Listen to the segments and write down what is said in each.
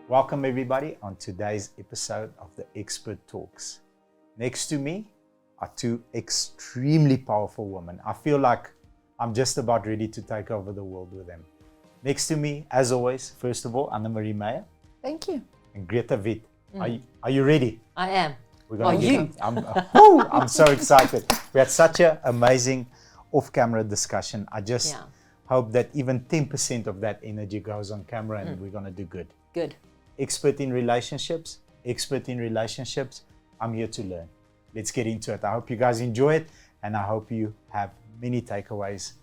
Welcome everybody on today's episode of the Expert Talks. Next to me are two extremely powerful women. I feel like I'm just about ready to take over the world with them. Next to me, as always, first of all, Anne-Marie Meyer. Thank you. And Gretha Wiid. Are you ready? I am. I'm so excited. We had such an amazing off-camera discussion. I just hope that even 10% of that energy goes on camera and we're going to do good. Good. Expert in relationships. I'm here to learn. Let's get into it. I hope you guys enjoy it and I hope you have many takeaways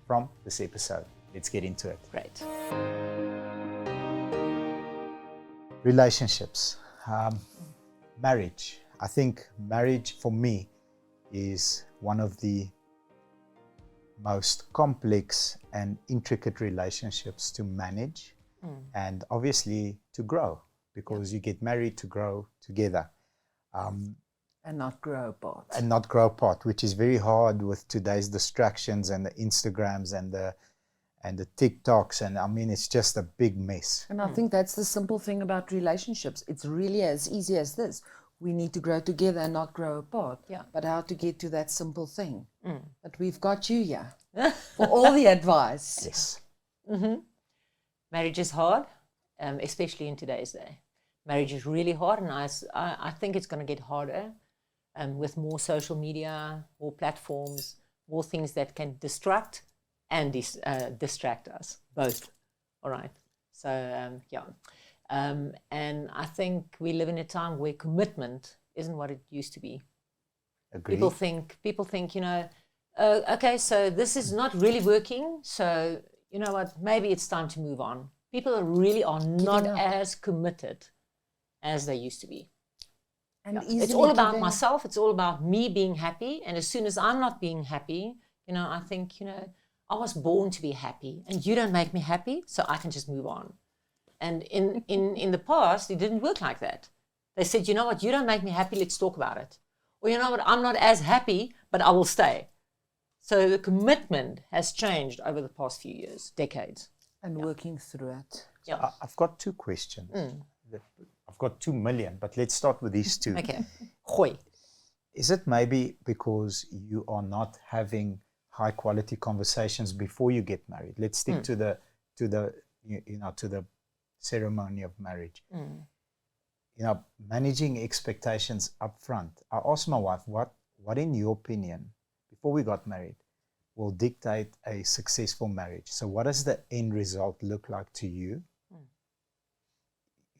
from this episode. Let's get into it. Great. Relationships. Marriage. I think marriage for me is one of the most complex and intricate relationships to manage and obviously to grow, because you get married to grow together. And not grow apart. Which is very hard with today's distractions and the Instagrams and the TikToks, and I mean it's just a big mess. And I think that's the simple thing about relationships. It's really as easy as this. We need to grow together and not grow apart. Yeah. But how to get to that simple thing. But we've got you here for all the advice. Yes. Mm-hmm. Marriage is hard, especially in today's day. Marriage is really hard, and I think it's going to get harder with more social media, more platforms, more things that can distract and distract us, both. All right. So, and I think we live in a time where commitment isn't what it used to be. Agreed. People think, okay, so this is not really working, so you know what, maybe it's time to move on. People really are not as committed as they used to be. And it's all about myself, it's all about me being happy, and as soon as I'm not being happy, I think, I was born to be happy, and you don't make me happy, so I can just move on. And in the past, it didn't work like that. They said, you know what, you don't make me happy, let's talk about it. Or you know what, I'm not as happy, but I will stay. So the commitment has changed over the past few years, decades. And working through it. So I've got two questions. I've got 2 million, but let's start with these two. Okay. Gooi. Is it maybe because you are not having high quality conversations before you get married? Let's stick to the ceremony of marriage. Managing expectations up front. I asked my wife, what in your opinion, before we got married, will dictate a successful marriage? So what does the end result look like to you?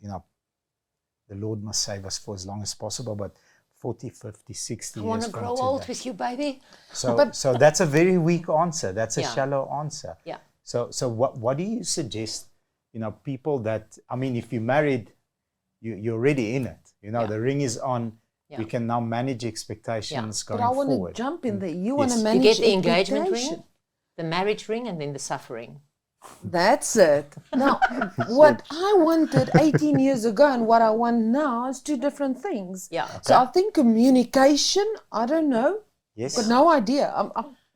The Lord must save us for as long as possible, but 40, 50, 60 years I want to grow old with you, baby. So that's a very weak answer. That's a shallow answer. Yeah. So what do you suggest, people that, if you're married, you're already in it. The ring is on. Yeah. We can now manage expectations going forward. But I want to jump in there. You want to manage you get the engagement ring, the marriage ring, and then the suffering. That's it. Now, what I wanted 18 years ago and what I want now is 2 different things. Yeah. Okay. So I think communication, I don't know. Yes. Got no idea.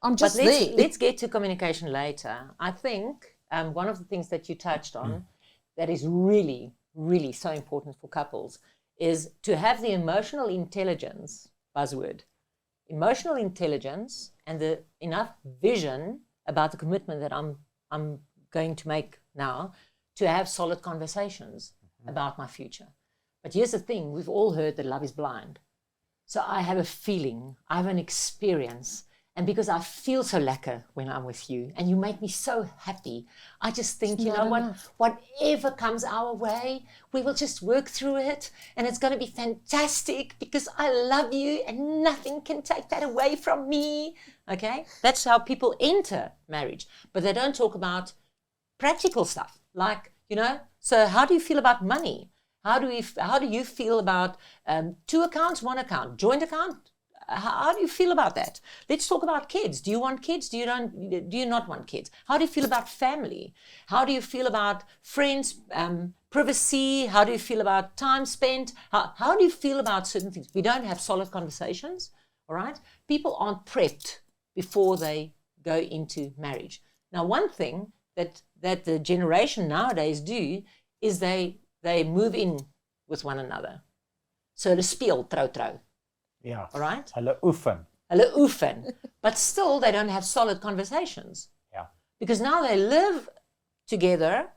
I'm just there. Let's get to communication later. I think one of the things that you touched on that is really, really so important for couples is to have the emotional intelligence, buzzword, emotional intelligence and the enough vision about the commitment that I'm going to make now to have solid conversations about my future. But here's the thing, we've all heard that love is blind. So I have a feeling, I have an experience, and because I feel so lekker when I'm with you and you make me so happy, I just think, whatever comes our way, we will just work through it and it's going to be fantastic because I love you and nothing can take that away from me. Okay? That's how people enter marriage. But they don't talk about practical stuff like, so how do you feel about money? How do you feel about 2 accounts, 1 account, joint account? How do you feel about that? Let's talk about kids. Do you want kids? Do you not want kids? How do you feel about family? How do you feel about friends, privacy? How do you feel about time spent? How do you feel about certain things? We don't have solid conversations, all right? People aren't prepped before they go into marriage. Now, one thing that the generation nowadays do is they they move in with one another. So hulle speel trou. Ja. All right? Hulle oefen. Hulle oefen. But still, they don't have solid conversations. Ja. Because now they live together,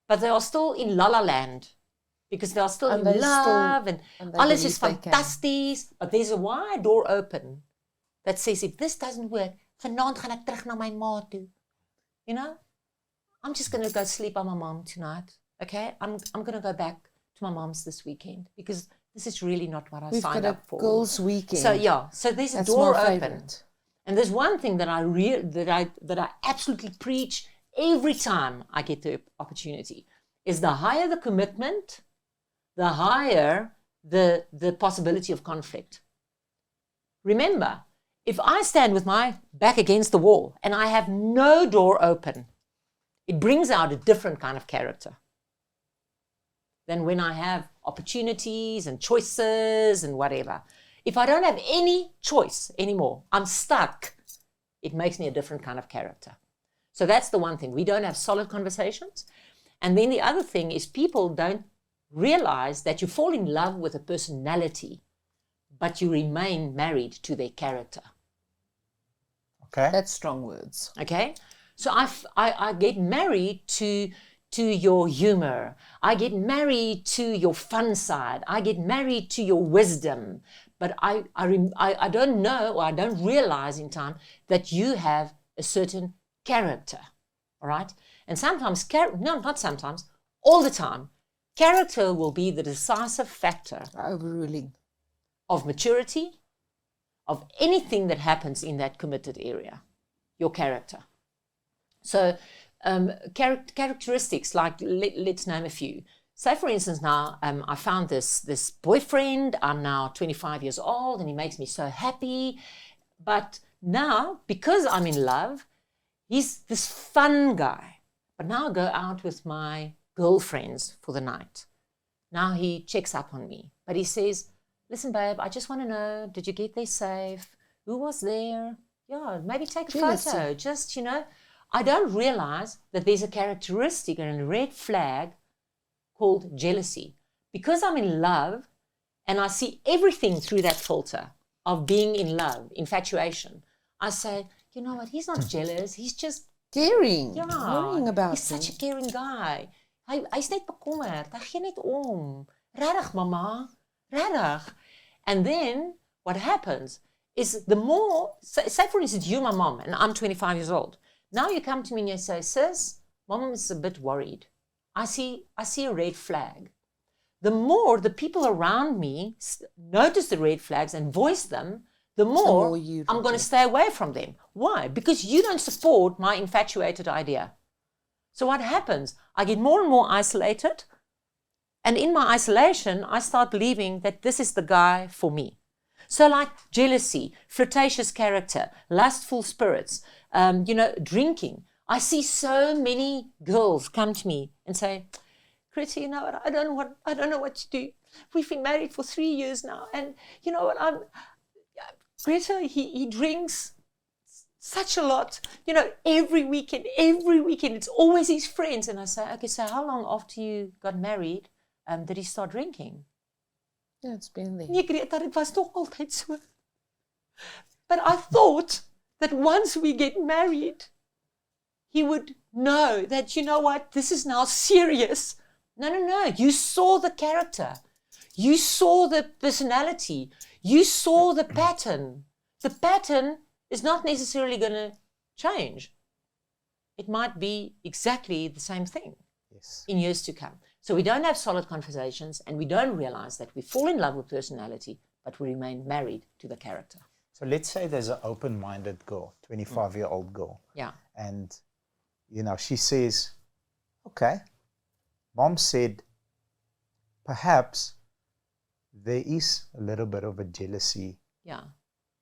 but they are still in la la land. Because they are still And in they love and and they alles is believe they can. fantasties. But there's a wide door open that says, if this doesn't work, vanaand gaan ek terug na my ma toe. You know? I'm just going to go sleep on my mom tonight. Okay? I'm going to go back to my mom's this weekend because this is really not what I We've signed got up for. a girls' weekend. So yeah, so there's a That's door my open. favourite. And there's one thing that I absolutely preach every time I get the opportunity is the higher the commitment, the higher the possibility of conflict. Remember, if I stand with my back against the wall and I have no door open, it brings out a different kind of character than when I have opportunities and choices and whatever. If I don't have any choice anymore, I'm stuck, it makes me a different kind of character. So that's the one thing. We don't have solid conversations. And then the other thing is people don't realize that you fall in love with a personality, but you remain married to their character. Okay. That's strong words. Okay? So I get married to your humor. I get married to your fun side. I get married to your wisdom. But I don't know, or I don't realize in time that you have a certain character. All right? And sometimes, not sometimes, all the time, character will be the decisive factor Overruling. of maturity, of anything that happens in that committed area, your character. So characteristics, like let's name a few. Say, for instance, now I found this boyfriend. I'm now 25 years old and he makes me so happy. But now, because I'm in love, he's this fun guy. But now I go out with my girlfriends for the night. Now he checks up on me. But he says, listen, babe, I just want to know, did you get there safe? Who was there? Yeah, maybe take a Jealousy. photo. Just, I don't realize that there's a characteristic and a red flag called jealousy. Because I'm in love and I see everything through that filter of being in love, infatuation, I say, you know what, he's not jealous, he's just Caring. yeah, Worrying about he's me. such a caring guy. Hy's net bekommerd. Hy gee net om. Regtig, mama. Regtig. And then what happens is the more, say for instance, you're my mom and I'm 25 years old. Now you come to me and you say, sis, mom is a bit worried. I see a red flag. The more the people around me notice the red flags and voice them, the more I'm going to stay away from them. Why? Because you don't support my infatuated idea. So what happens? I get more and more isolated. And in my isolation, I start believing that this is the guy for me. So like jealousy, flirtatious character, lustful spirits, drinking. I see so many girls come to me and say, Gretha, you know what? I don't know what to do. We've been married for 3 years now. And you know what? Gretha, he drinks such a lot, every weekend, it's always his friends. And I say, okay, so how long after you got married did he start drinking? Yeah, it's been there. Nee, Gretha, dit was toch altyd so. But I thought that once we get married, he would know that, you know what, this is now serious. No. You saw the character. You saw the personality. You saw the pattern. The pattern is not necessarily going to change. It might be exactly the same thing in years to come. So we don't have solid conversations and we don't realize that we fall in love with personality, but we remain married to the character. So let's say there's an open-minded girl, 25-year-old girl. Yeah. And, she says, okay, mom said, perhaps there is a little bit of a jealousy. Yeah.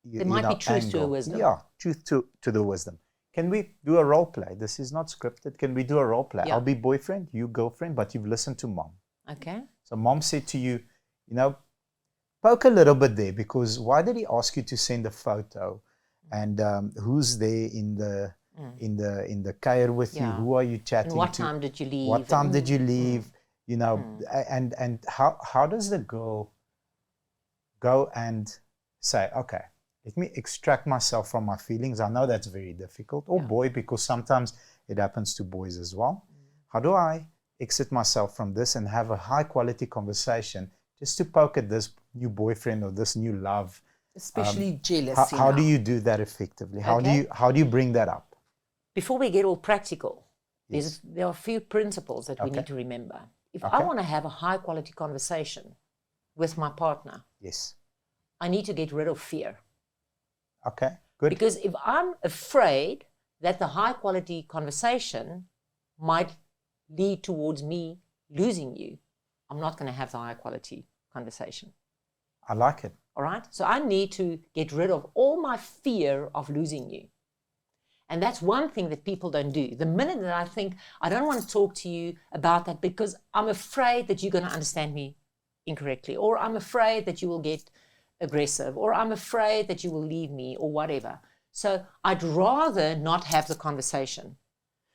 There might be truth to her wisdom. Yeah, truth to the wisdom. Can we do a role play? This is not scripted. Can we do a role play? Yeah. I'll be boyfriend, you girlfriend, but you've listened to mom. Okay. So mom said to you, poke a little bit there, because why did he ask you to send a photo? And who's there in the car with you? Who are you chatting and what to? time did you leave? What time did you leave? You know, and how does the girl go and say, okay, let me extract myself from my feelings? I know that's very difficult. Or boy, because sometimes it happens to boys as well. How do I exit myself from this and have a high quality conversation just to poke at this new boyfriend or this new love? Especially jealousy. How do you do that effectively? How do you bring that up? Before we get all practical, Yes. there are a few principles that we need to remember. If I Okay. want to have a high quality conversation with my partner, Yes. I need to get rid of fear. Okay, good. Because if I'm afraid that the high quality conversation might lead towards me losing you, I'm not going to have the high quality conversation. I like it. All right? So I need to get rid of all my fear of losing you. And that's one thing that people don't do. The minute that I think, I don't want to talk to you about that because I'm afraid that you're going to understand me incorrectly, or I'm afraid that you will get aggressive, or I'm afraid that you will leave me, or whatever. So I'd rather not have the conversation.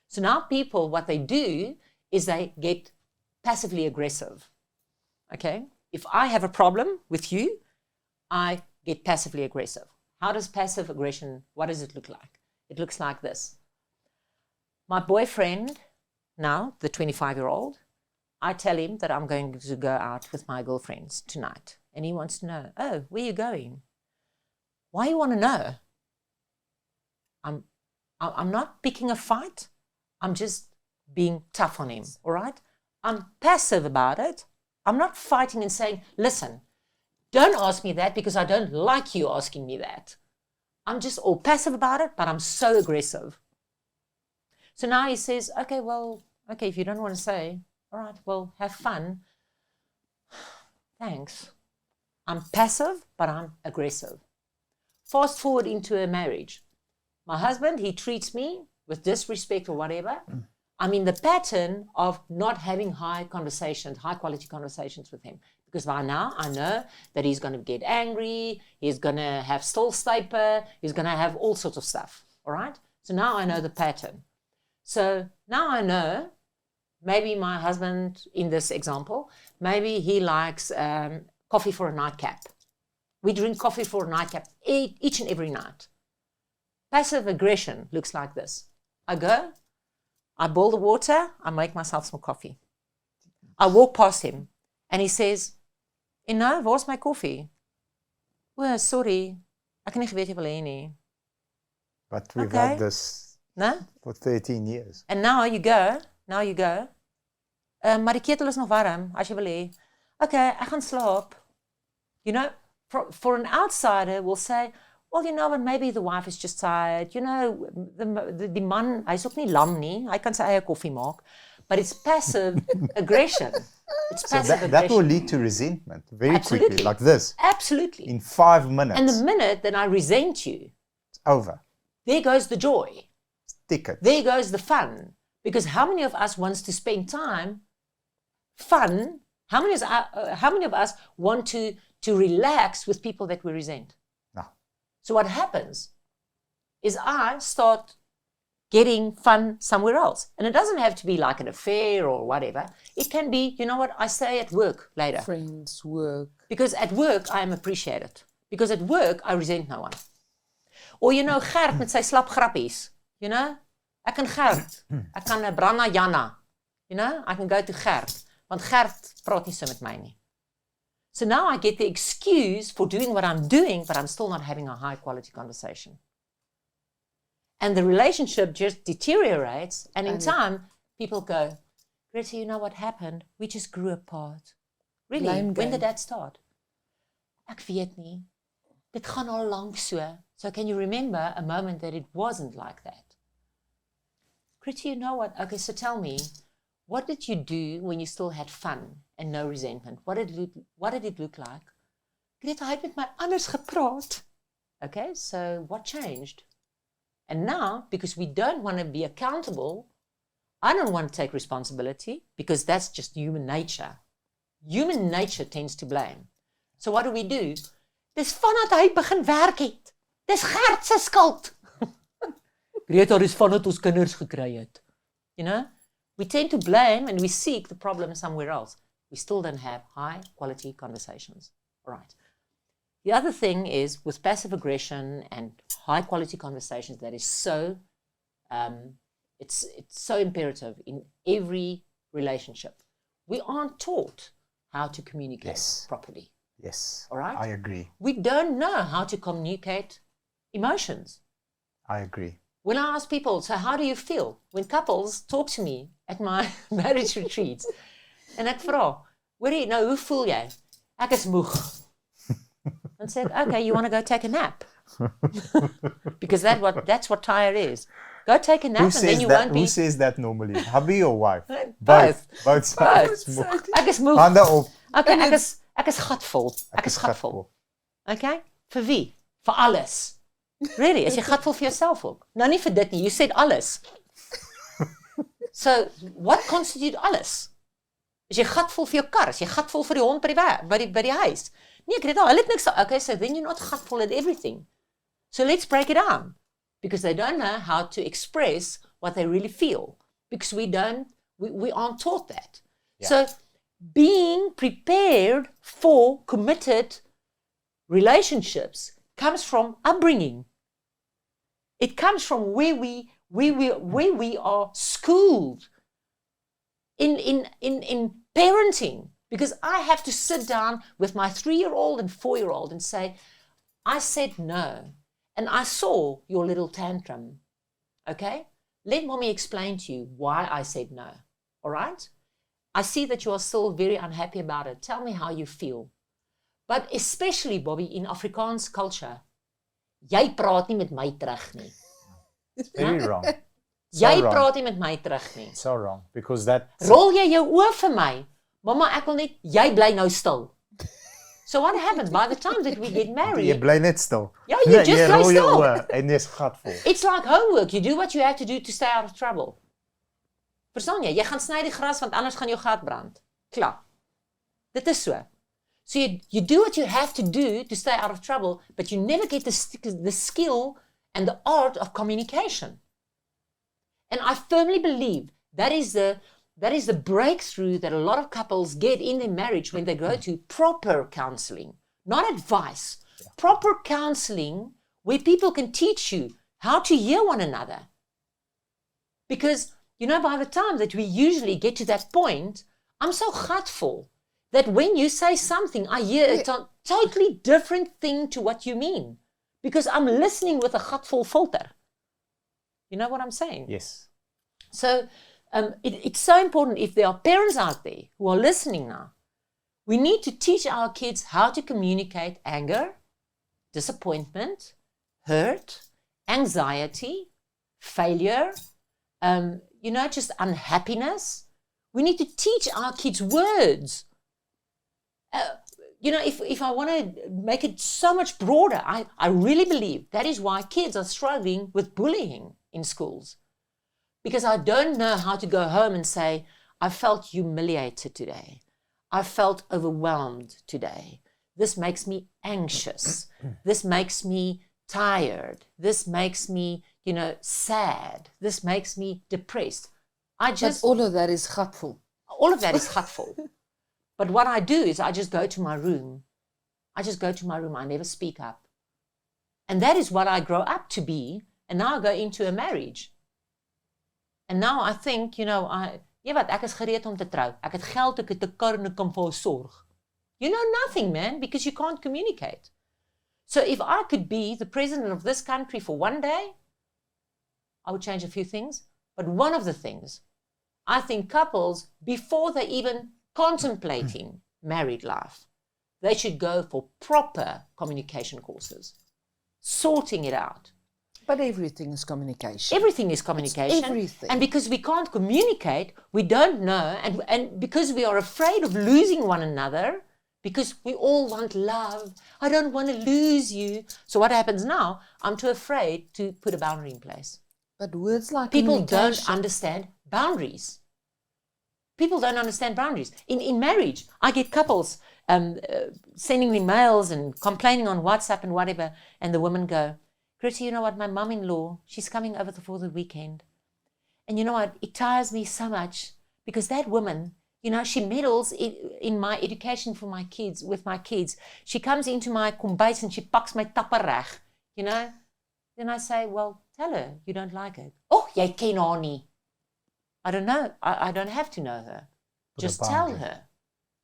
So now people, what they do is they get passively aggressive. Okay? If I have a problem with you, I get passively aggressive. How does passive aggression, what does it look like? It looks like this. My boyfriend, now the 25-year-old, I tell him that I'm going to go out with my girlfriends tonight. And he wants to know, oh, where are you going? Why you want to know? I'm not picking a fight. I'm just being tough on him, all right? I'm passive about it. I'm not fighting and saying, listen, don't ask me that because I don't like you asking me that. I'm just all passive about it, but I'm so aggressive. So now he says, okay, if you don't want to say, all right, well, have fun. Thanks. I'm passive, but I'm aggressive. Fast forward into a marriage. My husband, he treats me with disrespect or whatever. I'm in the pattern of not having high quality conversations with him. Because by now I know that he's going to get angry, he's going to have stilstaper, he's going to have all sorts of stuff. All right? So now I know the pattern. So now I know, maybe my husband, in this example, maybe he likes coffee for a nightcap. We drink coffee for a nightcap each and every night. Passive aggression looks like this. I go, I boil the water, I make myself some coffee. I walk past him and he says, en nou, waar's my koffie? Oh, sorry, ek het nie geweet jy wil hê nie. But we've Okay. had this No? for 13 years. And now you go, maar die ketel is nog warm, as jy wil hê. Okay, ek gaan slaap. You know, for an outsider will say, well, you know what, maybe the wife is just tired. You know, die man, hy's ook nie lam nie. Hy kan sy eie koffie maak. But it's passive aggression. It's So passive that aggression. will lead to resentment very Absolutely. quickly, like this. Absolutely. In 5 minutes, And the minute that I resent you, it's over. there goes the joy. Ticket. There goes the fun. Because how many of us wants to spend time, fun? How many of us want to relax with people that we resent? No. So what happens is I start getting fun somewhere else. And it doesn't have to be like an affair or whatever. It can be, you know what, I stay at work later. Friends, work. Because at work, I am appreciated. Because at work, I resent no one. Or, you know, Gert met sy slap grappies. You know, ek kan Gert. Ek kan Branna Janna. You know, I can go to Gert. Want Gert praat nie so met my nie. So now I get the excuse for doing what I'm doing, but I'm still not having a high quality conversation. And the relationship just deteriorates. And in time, people go, Greta, you know what happened? We just grew apart. Really? Blame When game. did that start? Ek weet nie. Dit gaan al lank so. So can you remember a moment that it wasn't like that? Greta, you know what? Okay, so tell me, what did you do when you still had fun and no resentment? What did it look like? Greta, hy het met my anders gepraat. Okay, so what changed? And now, because we don't want to be accountable, I don't want to take responsibility because that's just human nature. Human nature tends to blame. So what do? Dis vanat hy begin werk het. Dis Gert se skuld. Greta, dis vanat ons kinders gekry het. You know? We tend to blame and we seek the problem somewhere else. We still don't have high quality conversations. All right. The other thing is with passive aggression and high quality conversations that is so, it's so imperative in every relationship. We aren't taught how to communicate properly. Yes. All right. I agree. We don't know how to communicate emotions. I agree. When I ask people, so how do you feel? When couples talk to me at my marriage retreats, en ek vra, hoorie, nou hoe voel jy? Ek is moeg. And said, okay, you want to go take a nap? Because that's what tired is. Go take a nap and then you won't be... Who says that normally? Hubby or wife? Both. Both sides. Ek is moeg. Hande op. Okay, ek is gatvol. Ek is gatvol. Okay? Vir wie? Vir alles. Really? Is jy gatvol vir jouself ook? Nou nie vir dit nie. You said alles. So, what constitute alles? Is jy gatvol vir jou kar? Is jy gatvol vir die hond by die huis? Nee, Greta, hulle het niks. Okay, so then you're not gatvol at everything. So let's break it down. Because they don't know how to express what they really feel. Because we aren't taught that. Yeah. So being prepared for committed relationships comes from upbringing. It comes from where we are schooled in parenting. Because I have to sit down with my 3-year-old and 4-year-old and say, I said no. And I saw your little tantrum. Okay? Let mommy explain to you why I said no. All right? I see that you are still very unhappy about it. Tell me how you feel. But especially, Bobby, in Afrikaans culture, jy praat nie met my terug nie. It's very wrong. Jy praat nie met my terug nie. So wrong. Because that... Rol jy jou oë vir my? Mama, ek wil net, jy bly nou stil. So what happens by the time that we get married? Jy bly net stil. Yeah, you just bly stil. En jy's gatvol. It's like homework. You do what you have to do to stay out of trouble. Verstaan jy? Jy gaan sny die gras want anders gaan jou gat brand. Klaar. Dit is so. So you do what you have to do to stay out of trouble, but you never get the skill and the art of communication. And I firmly believe that is the breakthrough that a lot of couples get in their marriage when they go to proper counseling, not advice, proper counseling where people can teach you how to hear one another. Because, by the time that we usually get to that point, I'm so gatvol that when you say something, I hear a totally different thing to what you mean. Because I'm listening with a gatvol filter. You know what I'm saying? Yes. So, it's so important if there are parents out there who are listening now. We need to teach our kids how to communicate anger, disappointment, hurt, anxiety, failure, just unhappiness. We need to teach our kids words. If I want to make it so much broader, I really believe that is why kids are struggling with bullying in schools. Because I don't know how to go home and say, I felt humiliated today. I felt overwhelmed today. This makes me anxious. This makes me tired. This makes me, sad. This makes me depressed. But all of that is gatvol. All of that is gatvol. But what I do is I just go to my room. I never speak up. And that is what I grow up to be. And now I go into a marriage. And now I think, ek is gereed om te trou. Ek het geld, ek het 'n kar en ek kan vir haar sorg. You know nothing, man, because you can't communicate. So if I could be the president of this country for one day, I would change a few things. But one of the things, I think couples, before they're even contemplating married life, they should go for proper communication courses, sorting it out. But everything is communication. Everything is communication. It's everything. And because we can't communicate, we don't know. And because we are afraid of losing one another, because we all want love. I don't want to lose you. So what happens now? I'm too afraid to put a boundary in place. But words like people don't understand boundaries. People don't understand boundaries. In marriage, I get couples sending me mails and complaining on WhatsApp and whatever, and the women go, Gretha, you know what, my mum-in-law, she's coming over for the weekend. And you know what? It tires me so much because that woman, you know, she meddles in my education for my kids, with my kids. She comes into my kombuis and she paks my tapper reg, you know. Then I say, well, tell her you don't like it. Oh, jy ken haar nie. I don't know. I don't have to know her. Just tell her.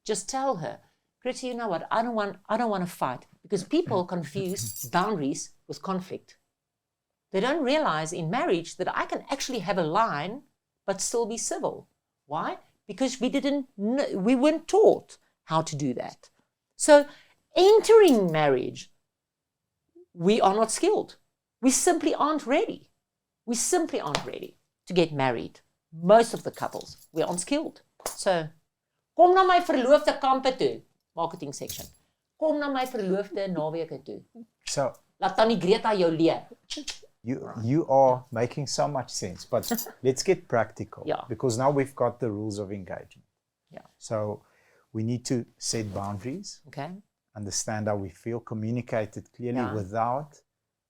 Just tell her. Gretha, you know what? I don't want to fight because people confuse boundaries with conflict. They don't realize in marriage that I can actually have a line but still be civil. Why? Because we weren't taught how to do that. So entering marriage, we are not skilled. We simply aren't ready. We simply aren't ready to get married. Most of the couples, we're unskilled. So, kom na my verloofde kampe toe, marketing section. Kom na my verloofde naweke toe. So, laat tannie Gretha jou leer. You are making so much sense, but let's get practical. Yeah. Because now we've got the rules of engagement. Yeah. So we need to set boundaries, Okay. understand how we feel, communicate it clearly without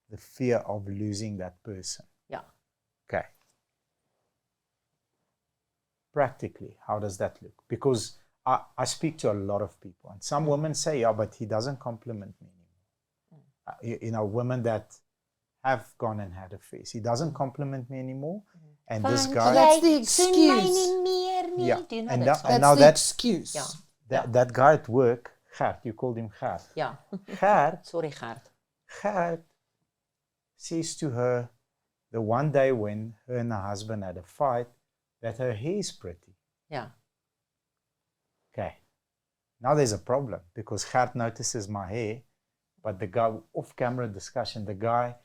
the fear of losing that person. Yeah. Okay. Practically, how does that look? Because I speak to a lot of people, and some women say, yeah, but he doesn't compliment me anymore. You know, women that have gone and had affairs. He doesn't compliment me anymore. And this guy... That's the excuse. Yeah. Do you know And that? now That's the that, excuse. Yeah. that guy at work, Gert, you called him Gert. Yeah. Gert Sorry, Gert. says to her the one day when her and her husband had a fight that her hair is pretty. Yeah. Okay. Now there's a problem because Gert notices my hair, but the guy, off-camera discussion, the guy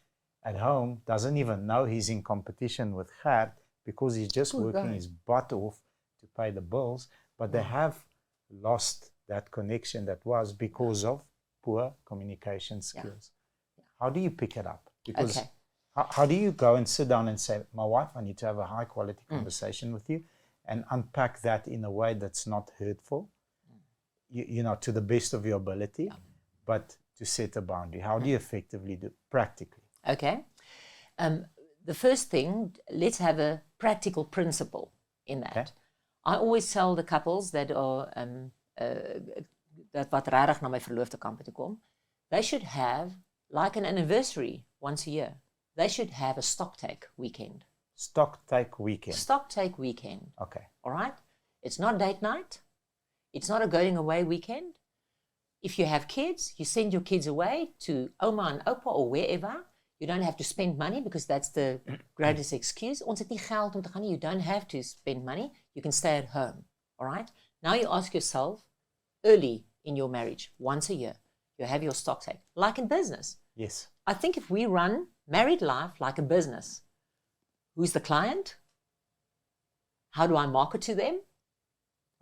at home doesn't even know he's in competition with Gert because he's just working his butt off to pay the bills, but they have lost that connection that was because of poor communication skills. Yeah. How do you pick it up? Because Okay. how do you go and sit down and say, my wife, I need to have a high quality conversation with you and unpack that in a way that's not hurtful, you know, to the best of your ability, but to set a boundary? How do you effectively do practically? Okay. The first thing, let's have a practical principle in that. Okay. I always tell the couples that are dat wat regtig na my verloofde kampe toe kom, they should have like an anniversary once a year. They should have a stocktake weekend. Stocktake weekend. Stocktake weekend. Okay. All right? It's not date night. It's not a going away weekend. If you have kids, you send your kids away to Oma and Opa or wherever. You don't have to spend money because that's the greatest excuse. Ons het nie geld om te gaan nie. You don't have to spend money. You can stay at home. All right? Now you ask yourself, early in your marriage, once a year, you have your stocktake, like in business. Yes. I think if we run married life like a business, who's the client? How do I market to them?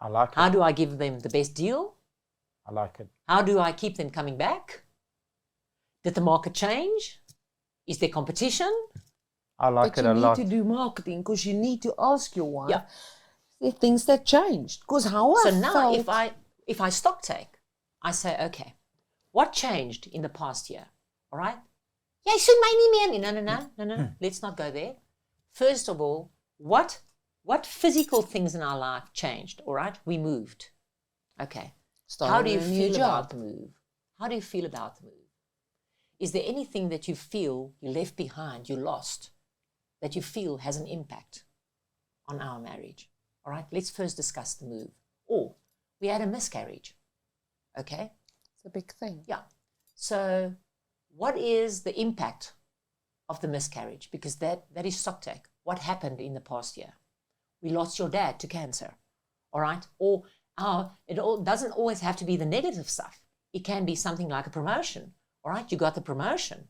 I like How it. do I give them the best deal? I like it. How do I keep them coming back? Did the market change? Is there competition? I like But it a you lot. need to do marketing because you need to ask your wife Yeah. the things that changed. Because how So I now felt, if I stock take, I say, okay, what changed in the past year? All right? Jy soen my nie meer nie. No. Let's not go there. First of all, what physical things in our life changed? All right? We moved. Okay. How do you started a new feel about job. the move? How do you feel about the move? Is there anything that you feel you left behind, you lost, that you feel has an impact on our marriage? All right, let's first discuss the move. Or we had a miscarriage. Okay? It's a big thing. Yeah. So what is the impact of the miscarriage? Because that is stocktake. What happened in the past year? We lost your dad to cancer. All right? Or it all doesn't always have to be the negative stuff. It can be something like a promotion. All right, you got the promotion,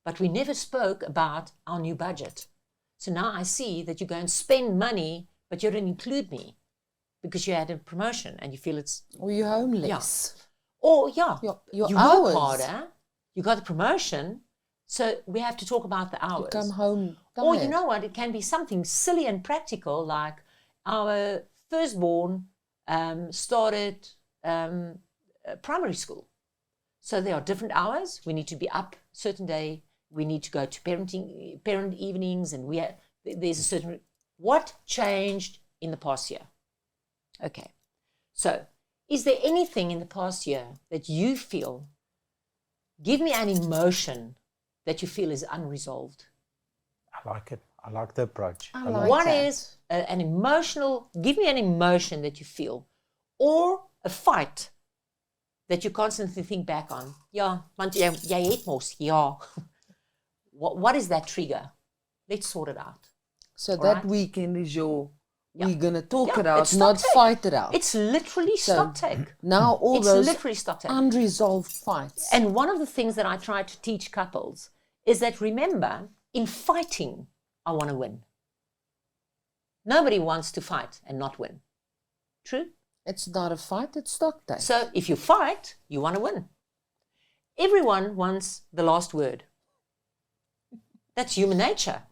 but we never spoke about our new budget. So now I see that you go and spend money, but you don't include me because you had a promotion and you feel it's... Or you're homeless. Or, yeah, Your you hours. work harder, you got a promotion, so we have to talk about the hours. You come home tired. Or you know what, it can be something silly and practical, like our firstborn started primary school. So there are different hours. We need to be up a certain day. We need to go to parent evenings, and there's a certain What changed in the past year? Okay. So, is there anything in the past year that you feel, give me an emotion that you feel is unresolved? I like it. I like the approach. I a lot. like What that. is an emotional, give me an emotion that you feel, or a fight that you constantly think back on. Ja, want jy het mos, ja. What is that trigger? Let's sort it out. So All that right. weekend is your, Yeah. we're going to talk Yeah, it out, it's not stock take. fight it out. It's literally So, stock take. Now all It's those literally stock take. unresolved fights. And one of the things that I try to teach couples is that, remember, in fighting, I want to win. Nobody wants to fight and not win. True? It's not a fight, it's stock take. So if you fight, you want to win. Everyone wants the last word. That's human nature.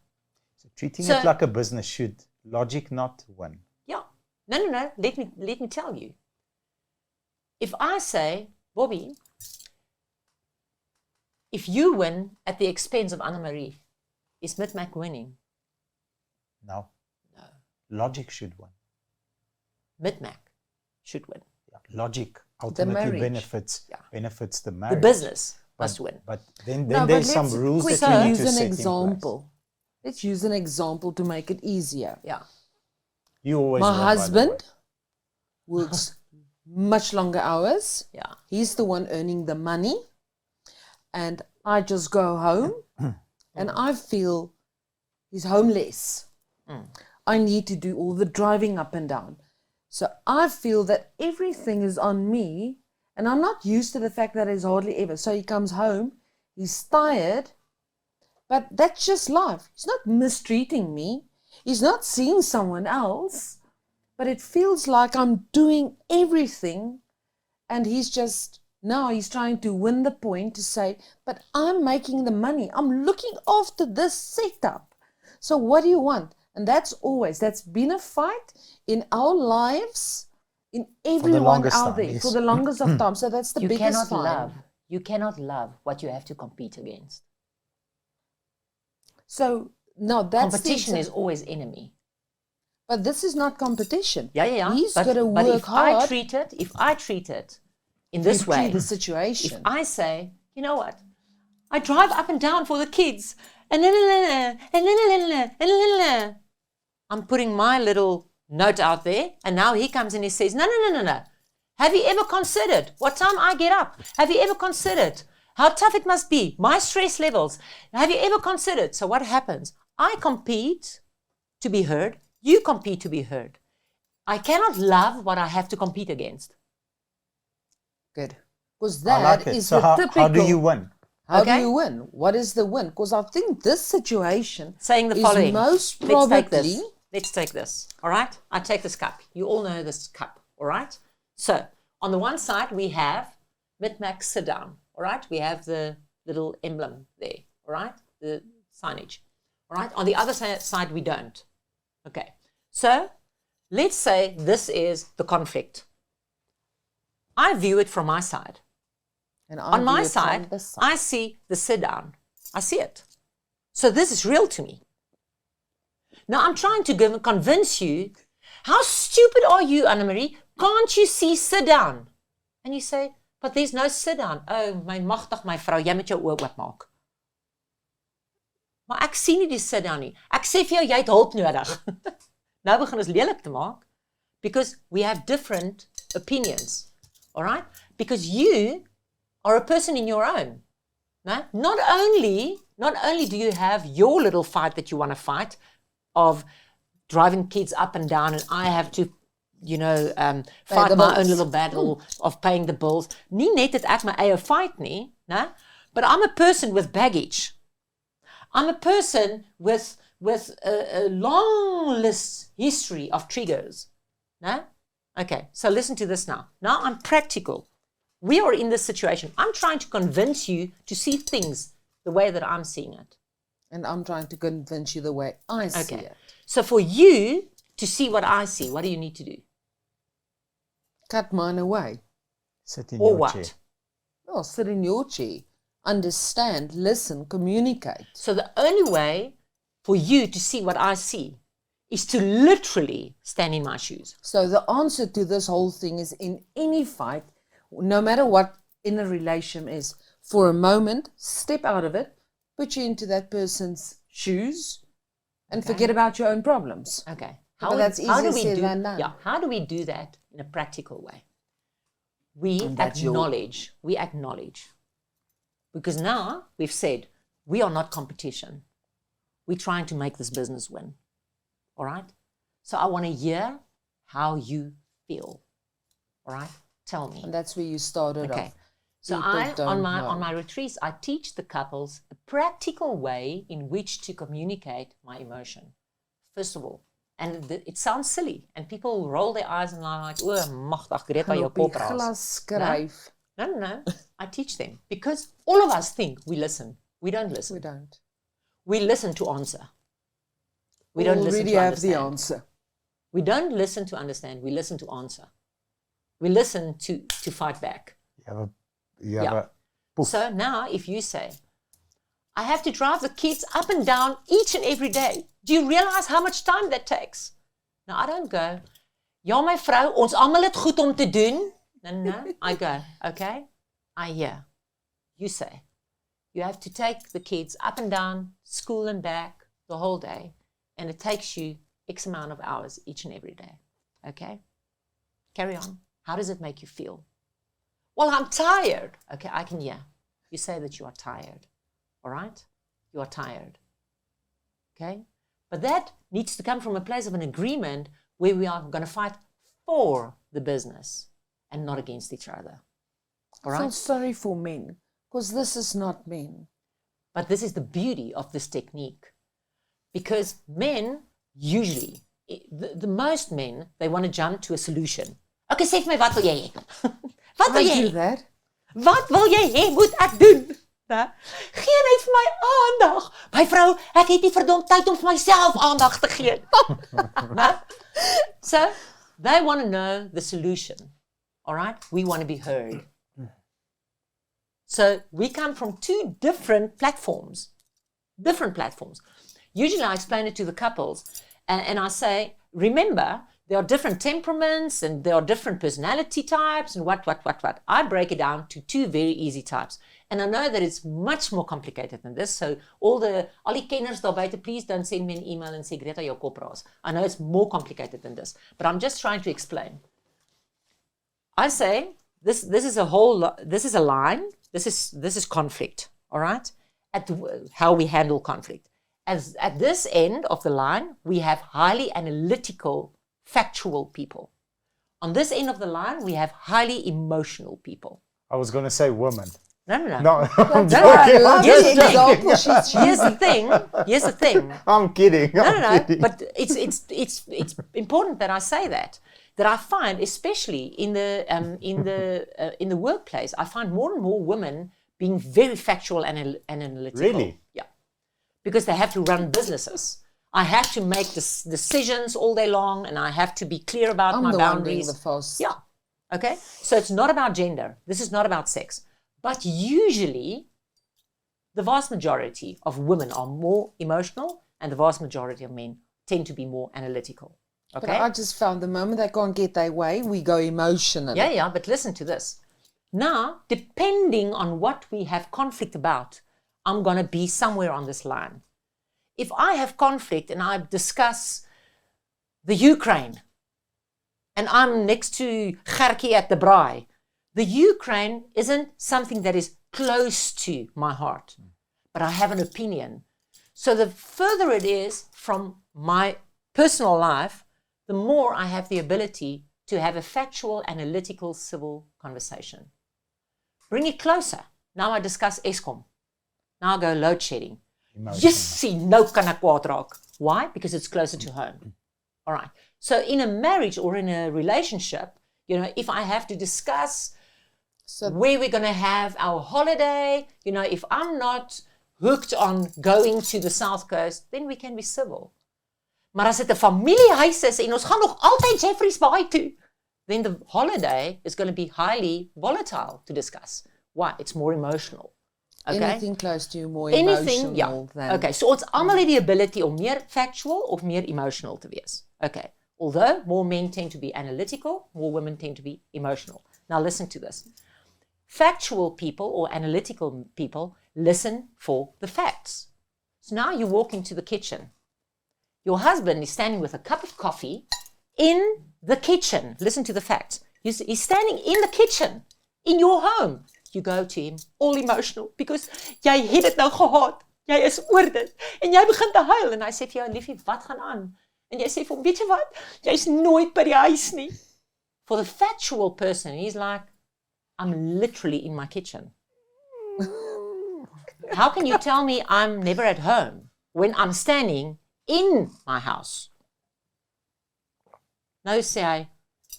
So treating So- it like a business should logic not win. Yeah. No. Let me tell you. If I say, Bobby, if you win at the expense of Anna-Marie, is Mitmac winning? No. No. Logic should win. Mitmac should win. Yeah. Logic ultimately marriage. benefits the The marriage. business But- must win. But then No, there's but some let's rules that quickly you need use to an set in place. example. Let's use an example to make it easier. Yeah. You always My win, by the husband way. works much longer hours. Yeah. He's the one earning the money. And I just go home and I feel he's homeless. I need to do all the driving up and down. So I feel that everything is on me and I'm not used to the fact that he's hardly ever. So he comes home, he's tired, but that's just life. He's not mistreating me. He's not seeing someone else, but it feels like I'm doing everything and he's trying to win the point to say, but I'm making the money. I'm looking after this setup. So what do you want? And that's been a fight in our lives, in everyone longest out time, there, yes. for the longest of time. So that's the You biggest cannot fight. love what you have to compete against. So no, that's Competition is always enemy. But this is not competition. Yeah. He's But got to work if I hard treat it in to this way, treat the if situation. I say, you know what, I drive up and down for the kids, and I'm putting my little note out there, and now he comes and he says, no. Have you ever considered what time I get up? Have you ever considered how tough it must be? My stress levels. Have you ever considered? So what happens? I compete to be heard. You compete to be heard. I cannot love what I have to compete against. Good. Because I that like it. is So the how typical. do you win? How Okay. do you win? What is the win? Because I think this situation Saying the is following. most Let's take probably. this. Let's take this. All right? I take this cup. You all know this cup. All right? So on the one side, we have Mitmac sit down. All right? We have the little emblem there. All right? The signage. All right? On the other side, we don't. Okay. So let's say this is the conflict. I view it from my side. And I On my view it from side, this side. I see the sit down. I see it. So this is real to me. Now I'm trying to convince you, how stupid are you, Anna-Marie? Can't you see sit down? And you say, but there's no sit down. Oh, my magtig, my vrou, jy moet jou oë oopmaak. Maar ek sien nie die sit down nie. Ek sê vir jou, jy het hulp nodig. Nou begin ons lelik te maak, because we have different opinions. All right? Because you are a person in your own. No? Not only do you have your little fight that you want to fight of driving kids up and down, and I have to, fight the my bills. own little battle of paying the bills. Nie net het ek my eie fight nie, no? But I'm a person with baggage. I'm a person with a long list history of triggers. No? Okay, so listen to this now. Now I'm practical. We are in this situation. I'm trying to convince you to see things the way that I'm seeing it. And I'm trying to convince you the way I see Okay. it. So for you to see what I see, what do you need to do? Cut mine away. Sit in Or your what? chair. Oh, sit in your chair. Understand, listen, communicate. So the only way for you to see what I see is to literally stand in my shoes. So the answer to this whole thing is in any fight, no matter what in a relation is, for a moment, step out of it, put you into that person's shoes, and forget about your own problems. Okay. But that's easier said than done. Yeah. How do we do that in a practical way? We And that's acknowledge. We acknowledge. Because now we've said we are not competition. We're trying to make this business win. All right? So I want to hear how you feel. All right? Tell me. And that's where you started Okay. off. So People on don't my retreats, I teach the couples a practical way in which to communicate my emotion. First of all, and it sounds silly, and people roll their eyes and are like, "Oh, magtig, Greta, jou kop raas." Glas skryf. No. I teach them because all of us think we listen. We don't listen. We don't. We listen to answer. We don't listen already to have understand. the answer. We don't listen to understand. We listen to answer. We listen to fight back. You have a poof. So now if you say, I have to drive the kids up and down each and every day. Do you realize how much time that takes? Now I don't go, ja my vrou, ons almal het goed om te doen. No. I go, okay, I hear. You say, you have to take the kids up and down, school and back, the whole day. And it takes you X amount of hours each and every day. Okay? Carry on. How does it make you feel? Well, I'm tired. Okay, I can hear. You say that you are tired. All right? You are tired. Okay? But that needs to come from a place of an agreement where we are going to fight for the business and not against each other. All I feel right? sorry for men, because this is not men. But this is the beauty of this technique. Because men, usually, the most men, they want to jump to a solution. Okay, sê vir my, wat wil jy hê? Wat wil I jy do hê? that. Wat wil jy hê moet ek doen? Né? Gee net vir my aandag. My vrou, ek het nie verdomp tyd om vir myself aandag te gee. Né? So, they want to know the solution. All right? We want to be heard. So, we come from two different platforms. Different platforms. Usually I explain it to the couples and I say, remember, there are different temperaments and there are different personality types and what. I break it down to two very easy types. And I know that it's much more complicated than this. So all die kenners daar buite, please don't send me an email and say, Greta, jou kop raas. I know it's more complicated than this. But I'm just trying to explain. I say, this is a line. This is conflict. All right? How we handle conflict. As at this end of the line, we have highly analytical, factual people. On this end of the line, we have highly emotional people. I was going to say woman. No. No, I'm That's why I love Here's the the thing. example she's Here's the thing. I'm kidding. No. I'm kidding. But it's important that I say that I find, especially in the workplace, I find more and more women being very factual and analytical. Really? Yeah. Because they have to run businesses. I have to make decisions all day long, and I have to be clear about my boundaries. I'm the first. Yeah. Okay? So it's not about gender. This is not about sex. But usually, the vast majority of women are more emotional, and the vast majority of men tend to be more analytical. Okay? But I just found the moment they can't get their way, we go emotional. Yeah, but listen to this. Now, depending on what we have conflict about, I'm going to be somewhere on this line. If I have conflict and I discuss the Ukraine, and I'm next to Gertjie at the braai, the Ukraine isn't something that is close to my heart, but I have an opinion. So the further it is from my personal life, the more I have the ability to have a factual, analytical, civil conversation. Bring it closer. Now I discuss Eskom. Now I go load shedding. Yes, see, nou kan ek kwaad raak. Why? Because it's closer to home. All right. So in a marriage or in a relationship, if I have to discuss where we're going to have our holiday, if I'm not hooked on going to the South Coast, then we can be civil. Maar as dit 'n familiehuis is en ons gaan nog altyd Jeffrey's Bay toe, then the holiday is going to be highly volatile to discuss. Why? It's more emotional. Okay? Anything close to more Anything, emotional than... Okay, so ons almal het die ability om meer factual of meer emotional te wees. Okay. Although more men tend to be analytical, more women tend to be emotional. Now listen to this. Factual people or analytical people listen for the facts. So now you walk into the kitchen. Your husband is standing with a cup of coffee in the kitchen. Listen to the facts. He's standing in the kitchen, in your home. You go to him, all emotional, because jy het dit nou gehad. Jy is oor dit. En jy begin te huil. En hy sê vir jou, liefie, wat gaan aan? En jy sê vir hom, weet jy wat? Jy's nooit by die huis nie. For the factual person, he's like, I'm literally in my kitchen. How can you tell me I'm never at home when I'm standing in my house? Nou sê hy,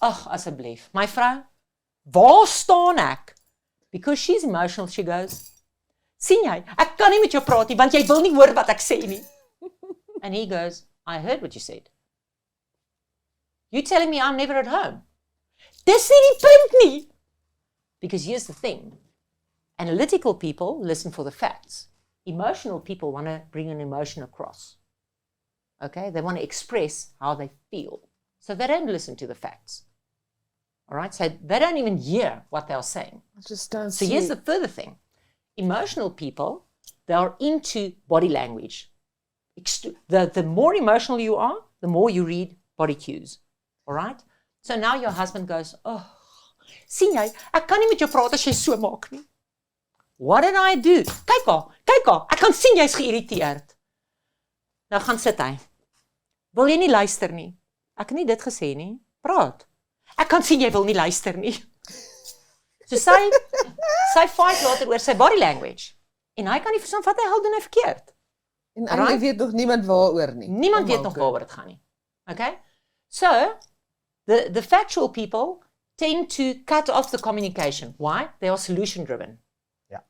ag, asseblief, my vrou, waar staan ek? Because she's emotional, she goes, sien jy, ek kan nie met jou praat nie, want jy wil nie hoor wat ek sê nie. And he goes, I heard what you said. You telling me I'm never at home? Dis nie die punt nie. Because here's the thing. Analytical people listen for the facts. Emotional people want to bring an emotion across. Okay? They want to express how they feel. So they don't listen to the facts. All right? So they don't even hear what they're saying. Just don't So see here's it. the further thing. Emotional people, they are into body language. The more emotional you are, the more you read body cues. All right? So now your husband goes, oh, sien jy, ek kan nie met jou praat as jy so maak nie. What did I do? Kyk haar, ek kan sien jy's geïrriteerd. Nou gaan sit hy. Wil jy nie luister nie? Ek het nie dit gesê nie. Praat. Ek kan sien jy wil nie luister nie. So sy fight later oor sy body language. En hy kan nie verstaan wat hy hel doen hy verkeerd. En eintlik weet nog niemand waaroor nie. Niemand weet nog waaroor dit gaan nie. Okay? So, the factual people tend to cut off the communication. Why? They are solution driven. Yeah.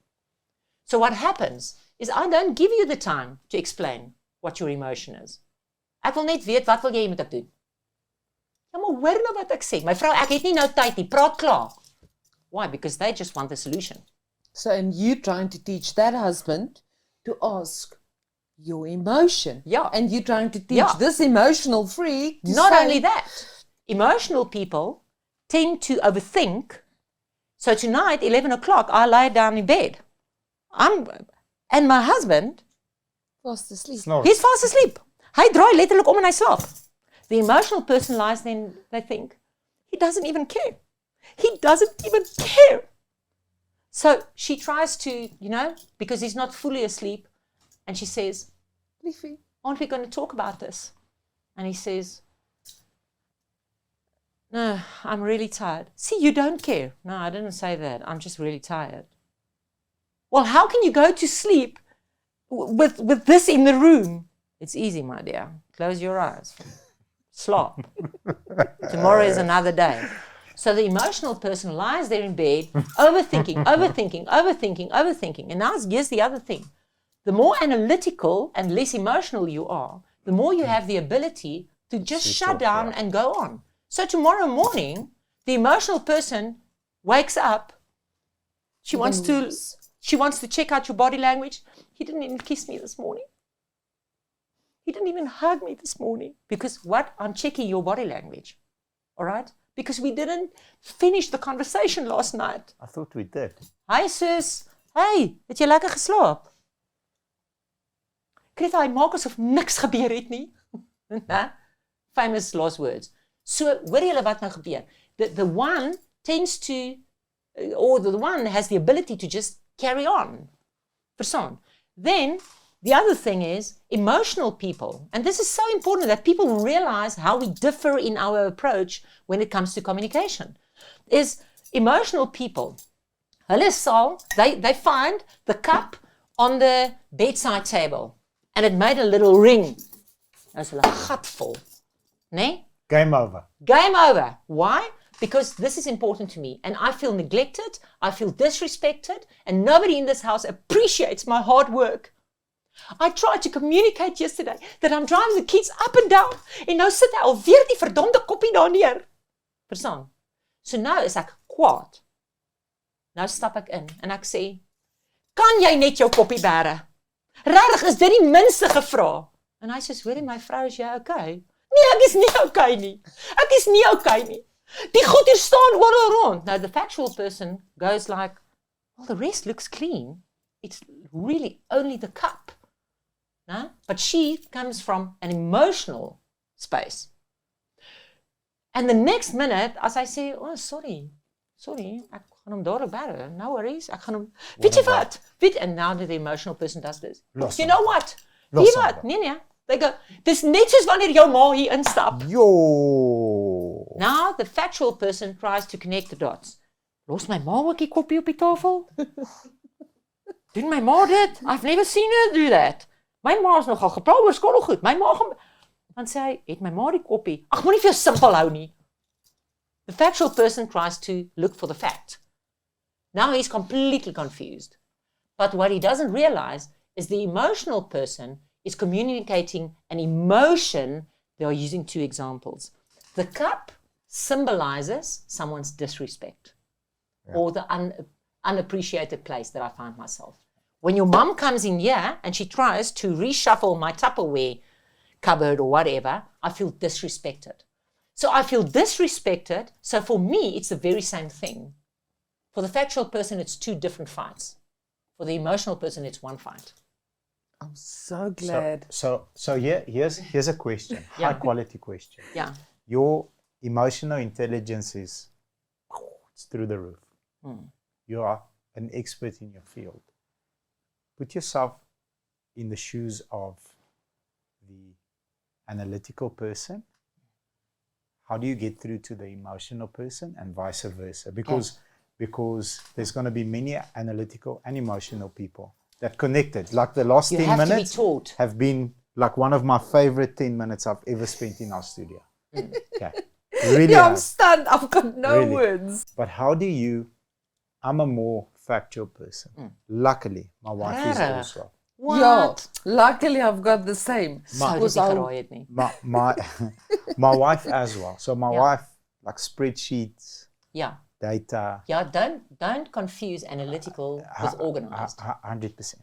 So what happens is I don't give you the time to explain what your emotion is. Ek wil net weet wat wil jy met ek doen? Ja, maar hoor nou wat ek sê. My vrou, ek het nie nou tyd nie. Praat klaar. Why? Because they just want the solution. So, and you trying to teach that husband to ask your emotion. Yeah. And you trying to teach this emotional freak to Not say, only that, emotional people tend to overthink. So tonight, 11 o'clock, I lie down in bed. And my husband, fast asleep. Snort. he's fast asleep. Hy draai letterlik om en hy slaap. The emotional person lies there and they think, he doesn't even care. He doesn't even care. So she tries to, because he's not fully asleep, and she says, Liefie. aren't we going to talk about this? And he says, no, I'm really tired. See, you don't care. No, I didn't say that. I'm just really tired. Well, how can you go to sleep with this in the room? It's easy, my dear. Close your eyes. Slop. Tomorrow is another day. So the emotional person lies there in bed, overthinking. And now here's the other thing. The more analytical and less emotional you are, the more you have the ability to just shut down and go on. So tomorrow morning, the emotional person wakes up. She wants to check out your body language. He didn't even kiss me this morning. He didn't even hug me this morning. Because what? I'm checking your body language. All right? Because we didn't finish the conversation last night. I thought we did. Hi sis. Hey, het jy lekker geslaap? Gretha, hy maak asof niks gebeur het nie. Famous last words. So, hoor julle wat nou gebeur? The one tends to, or the one has the ability to just carry on. Verstaan? Then, the other thing is, emotional people, and this is so important that people realize how we differ in our approach when it comes to communication, is emotional people, hulle sal, they find the cup on the bedside table, and it made a little ring. As hulle gat vol. Nee? Game over. Game over. Why? Because this is important to me, and I feel neglected, I feel disrespected, and nobody in this house appreciates my hard work. I tried to communicate yesterday that I'm driving the kids up and down, en nou sit hy alweer die verdomde koppie daar neer. Verstaan? So nou is ek kwaad. Nou stap ek in, en ek sê, kan jy net jou koppie bære? Regtig, is dit die minste gevra? En hy sê, hoorie my vrou, is jy okay? Nee, ek is nie okay nie. Ek is nie okay nie. Die goed hier staan oral rond. Now the factual person goes like, well, the rest looks clean. It's really only the cup. No? But she comes from an emotional space. And the next minute, as I say, oh, sorry, ek gaan hom daar bære, no worries, ek gaan hom, weet jy wat? And now the emotional person does this. You know what? Weet wat? Nee. They go, dis net soos wanneer jou ma hier instap. Yo. Now the factual person tries to connect the dots. Los my ma ook die koppie op die tafel? Doen my ma dit? I've never seen her do that. My ma is nogal gepraat oor skottelgoed. My ma gaan... Dan sê hy, het my ma die koppie? Ag, moenie vir jou simpel hou nie. The factual person tries to look for the fact. Now he's completely confused. But what he doesn't realize is the emotional person is communicating an emotion. They are using two examples. The cup symbolizes someone's disrespect or the unappreciated place that I find myself. When your mom comes in here and she tries to reshuffle my Tupperware cupboard or whatever, I feel disrespected. So I feel disrespected. So for me, it's the very same thing. For the factual person, it's two different fights. For the emotional person, it's one fight. I'm so glad. So here's a question, high quality question. Yeah. Your emotional intelligence is it's through the roof. You are an expert in your field. Put yourself in the shoes of the analytical person. How do you get through to the emotional person and vice versa? Because there's going to be many analytical and emotional people that connected. Like the last 10 minutes have been like one of my favorite 10 minutes I've ever spent in our studio. Okay. Really I'm stunned. I've got no words. But how do you... I'm a more factual person. Luckily, my wife is also. What? Yeah, luckily I've got the same. My wife as well. So my wife, like spreadsheets, data. Yeah, don't confuse analytical with organized. 100%.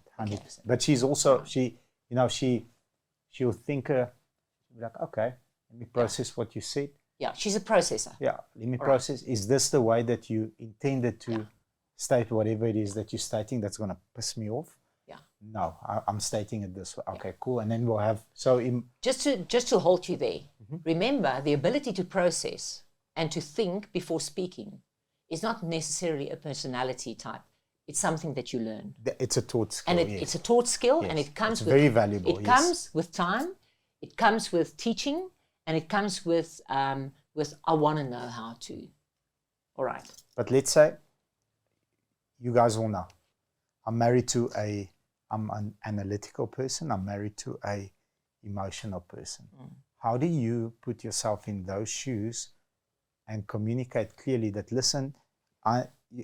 But she's also, she'll think, she'll be like, okay, let me process what you said. Yeah, she's a processor. Yeah, let me process. Is this the way that you intended to state whatever it is that you're stating that's going to piss me off? Yeah. No, I'm stating it this way. Okay, cool. And then we'll have, just to halt you there, remember the ability to process and to think before speaking is not necessarily a personality type. It's something that you learn. It's a taught skill. And it's a taught skill, and it comes with... very valuable. It comes with time, it comes with teaching, and it comes with I want to know how to. All right. But let's say, you guys all know, I'm an analytical person. I'm married to a emotional person. How do you put yourself in those shoes and communicate clearly that, listen,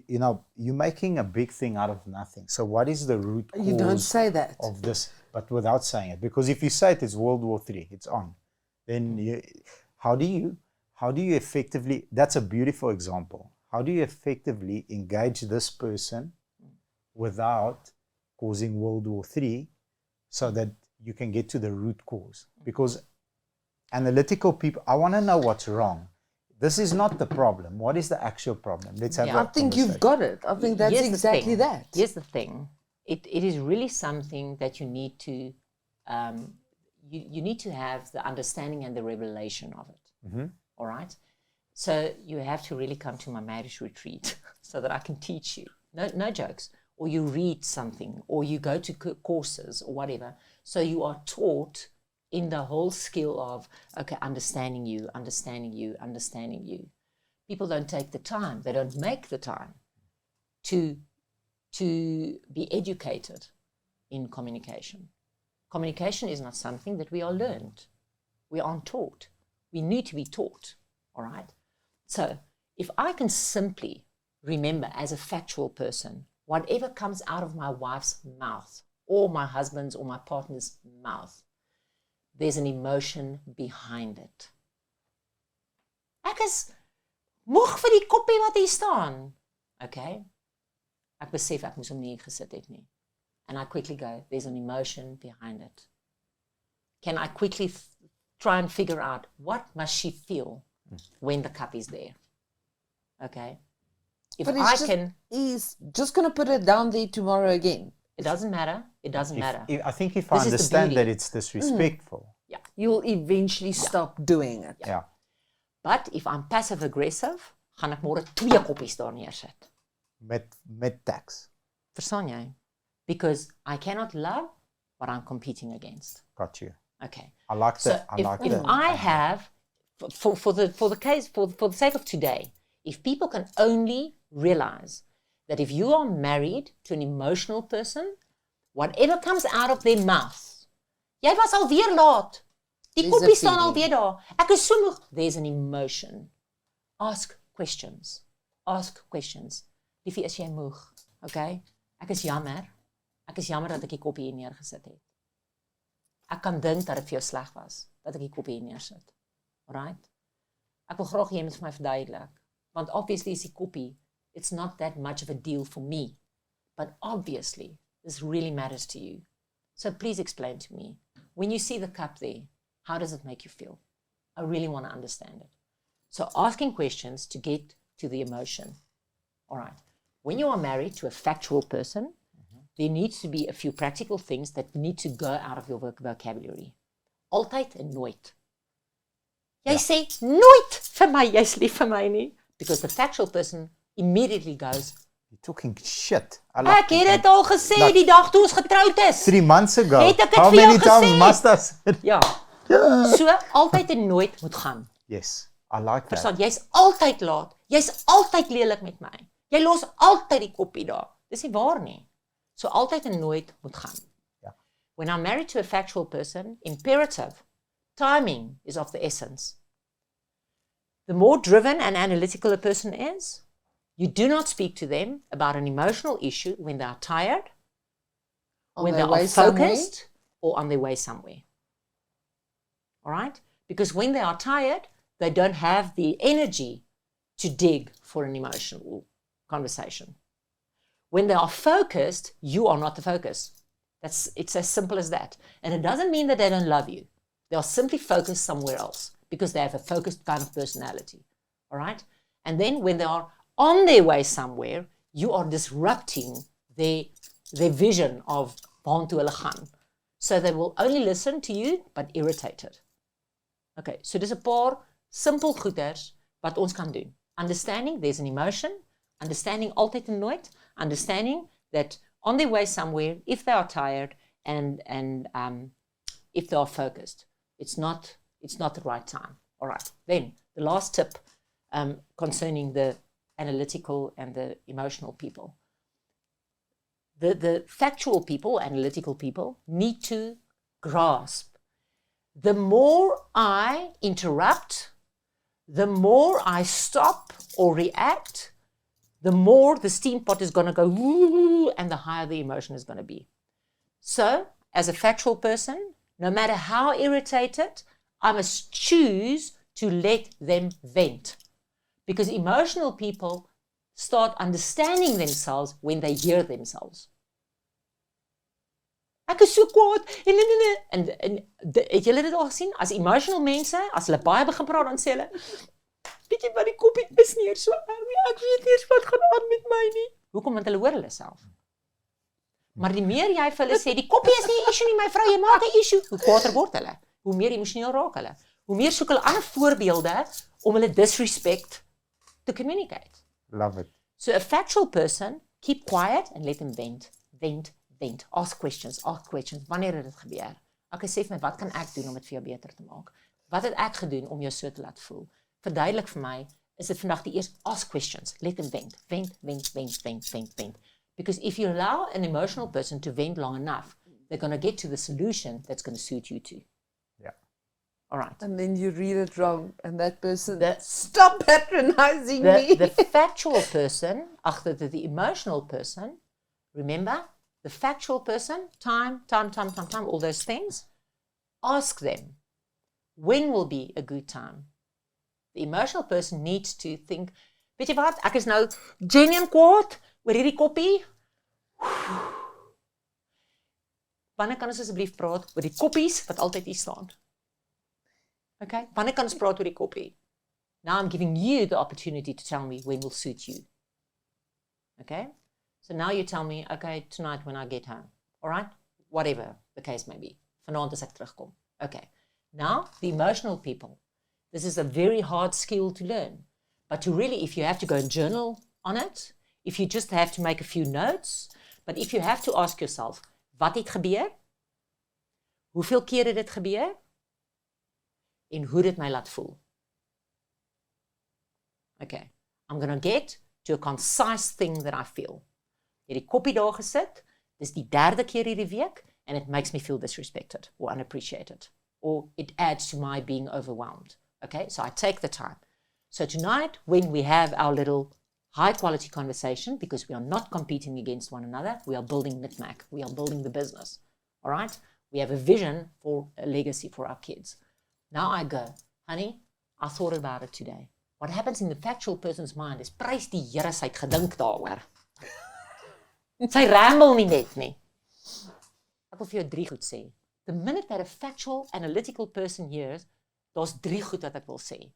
you're making a big thing out of nothing. So what is the root cause You don't say that. of this, but without saying it? Because if you say it, it's World War III, it's on. Then how do you effectively, that's a beautiful example. How do you effectively engage this person without causing World War III so that you can get to the root cause? Because analytical people, I want to know what's wrong. This is not the problem. What is the actual problem? Let's have I think you've got it. I think that's exactly that. Here's the thing. It is really something that you need to, you need to have the understanding and the revelation of it. All right? So you have to really come to my marriage retreat so that I can teach you. No jokes. Or you read something, or you go to courses or whatever. So you are taught in the whole skill of, okay, understanding you. People don't take the time. They don't make the time to be educated in communication. Communication is not something that we are learned. We aren't taught. We need to be taught, all right? So if I can simply remember as a factual person, whatever comes out of my wife's mouth or my husband's or my partner's mouth, there's an emotion behind it. Ek is moeg vir die koppie wat hier staan. Okay? Ek besef ek moes hom nie gesit het nie. and I quickly go, there's an emotion behind it. Can I quickly try and figure out what must she feel when the cup is there? Okay. If But he's just going to put it down there tomorrow again. It doesn't matter. It doesn't matter. I think if This I is the understand beauty. that it's disrespectful. Yeah. You'll eventually stop doing it. Yeah. But if I'm passive aggressive, gaan ek môre 2 koppies daar neersit. Met tax. Verstaan jy? Because I cannot love what I'm competing against. Got you. Okay. I like So that. if I have, for the sake of today, if people can only realize that if you are married to an emotional person, whatever comes out of their mouth, jy was alweer laat. Die There's a koppie staan feeling. alweer daar. Ek is so moeg. There's an emotion. Ask questions. Ask questions. Liefie, is jy moeg? Okay? Ek is jammer. Ek is jammer dat ek die koppie hier neergesit het. Ek kan dink dat dit vir jou sleg was dat ek die koppie hier neersit. Alright? Ek wil graag hê jy moet vir my verduidelik. Want obviously is die koppie, it's not that much of a deal for me. But obviously, this really matters to you. So please explain to me. When you see the cup there, how does it make you feel? I really want to understand it. So asking questions to get to the emotion. All right. When you are married to a factual person, there needs to be a few practical things that need to go out of your vocabulary. Altyd en nooit. Jy sê nooit vir my, jy's lief vir my nie. Because the factual person immediately goes, You're talking shit. ek het dit al gesê die dag toe ons getroud is. 3 months ago. Het ek dit How vir jou many times gesê? must I say it? Ja. So altyd en nooit moet gaan. Yes, I like that. Verstaan, jy's altyd laat. Jy's altyd lelik met my. Jy los altyd die koppie daar. Dis nie waar nie. So altyd en nooit moet gaan. Ja. When I'm married to a factual person, imperative, timing is of the essence. The more driven and analytical a person is, you do not speak to them about an emotional issue when they are tired, when they are focused, or on their way somewhere. All right? Because when they are tired, they don't have the energy to dig for an emotional conversation. When they are focused, you are not the focus. It's as simple as that. And it doesn't mean that they don't love you. They are simply focused somewhere else because they have a focused kind of personality. All right? And then when they are on their way somewhere, you are disrupting their vision of waartoe hulle gaan. So they will only listen to you, but irritated. Okay, so dis 'n paar simpel goeders wat ons kan doen. Understanding there's an emotion, understanding altyd en nooit, understanding that on their way somewhere, if they are tired and if they are focused, it's not the right time. All right. Then the last tip concerning the analytical and the emotional people. The factual people, analytical people, need to grasp. The more I interrupt, the more I stop or react, the more the steam pot is going to go woo, and the higher the emotion is going to be. So, as a factual person, no matter how irritated, I must choose to let them vent. Because emotional people start understanding themselves when they hear themselves. Ek is so kwaad en het julle dit al gesien? As emotional mense, as hulle baie begin praat, dan sê hulle, weet jy wat, die koppie is nie so erg nie, ek weet nie eens wat gaan aan met my nie. Hoekom? Want hulle hoor hulle self. Maar die meer jy vir hulle sê, die koppie is nie 'n issue nie, my vrou, jy maak 'n issue, hoe kwaader word hulle. Hoe meer emosioneel raak hulle. Hoe meer soek hulle ander voorbeelde om hulle disrespect to communicate. Love it. So a factual person, keep quiet and let them vent. Ask questions. Wanneer het dit gebeur? Okay, sê vir my, wat kan ek doen om dit vir jou beter te maak? Wat het ek gedoen om jou so te laat voel? Verduidelik vir my, is dit vandag die eerste, ask questions. Let them vent. Because if you allow an emotional person to vent long enough, they're going to get to the solution that's going to suit you too. Yeah. All right. And then you read it wrong, and that person, stop patronizing me. The factual person, the emotional person, remember, the factual person, time, all those things, ask them, when will be a good time? The emotional person needs to think, weet jy wat, ek is nou genuine kwaad oor hierdie koppie. wanneer kan ons asseblief praat oor die koppies wat altyd hier staan? Okay, wanneer kan ons praat oor die koppie? Now I'm giving you the opportunity to tell me when will suit you. Okay? So now you tell me, okay, tonight when I get home. All right? Whatever the case may be. Vanaand as ek terugkom. Okay. Now, the emotional people. This is a very hard skill to learn. But to really, if you have to go and journal on it, if you just have to make a few notes, but if you have to ask yourself, wat het gebeur? Hoeveel keer het dit gebeur? En hoe dit my laat voel? Okay. I'm going to get to a concise thing that I feel. Jy het die koppie daar gesit, dis die 3de keer hierdie week, and it makes me feel disrespected or unappreciated, or it adds to my being overwhelmed. Okay, so I take the time. So tonight, when we have our little high-quality conversation, because we are not competing against one another, we are building Knitmac, we are building the business, all right? We have a vision for a legacy for our kids. Now I go, honey, I thought about it today. What happens in the factual person's mind is, prys die Here, sy het gedink daaroor. Sy ramble nie net nie. Ek wil vir jou 3 goed sê. The minute that a factual, analytical person hears, daar's 3 goed wat ek wil sê.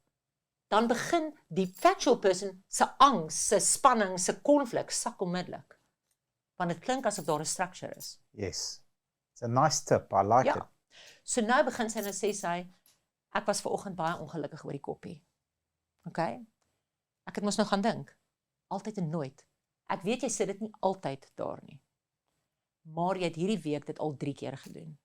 Dan begin die factual person se angs, se spanning, se konflik sak onmiddellik. Want dit klink asof daar 'n structure is. Yes. It's a nice tip. I like it. So nou begin sy en sê sy, ek was vanoggend baie ongelukkig oor die koppie. Okay? Ek het mos nou gaan dink. Altyd en nooit. Ek weet jy sit dit nie altyd daar nie. Maar jy het hierdie week dit al 3 keer gedoen.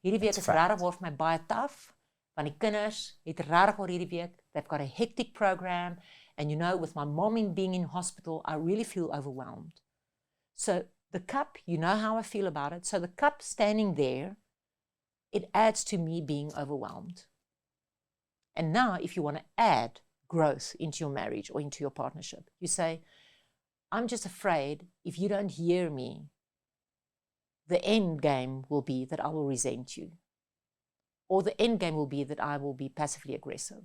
Hierdie week is regtig vir my baie taaf, want die kinders het regtig oor hierdie week, they've got a hectic program, and you know, with my mom being in hospital, I really feel overwhelmed. So the cup, you know how I feel about it, so the cup standing there, it adds to me being overwhelmed. And now, if you want to add growth into your marriage or into your partnership, you say, I'm just afraid if you don't hear me, the end game will be that I will resent you. Or the end game will be that I will be passively aggressive.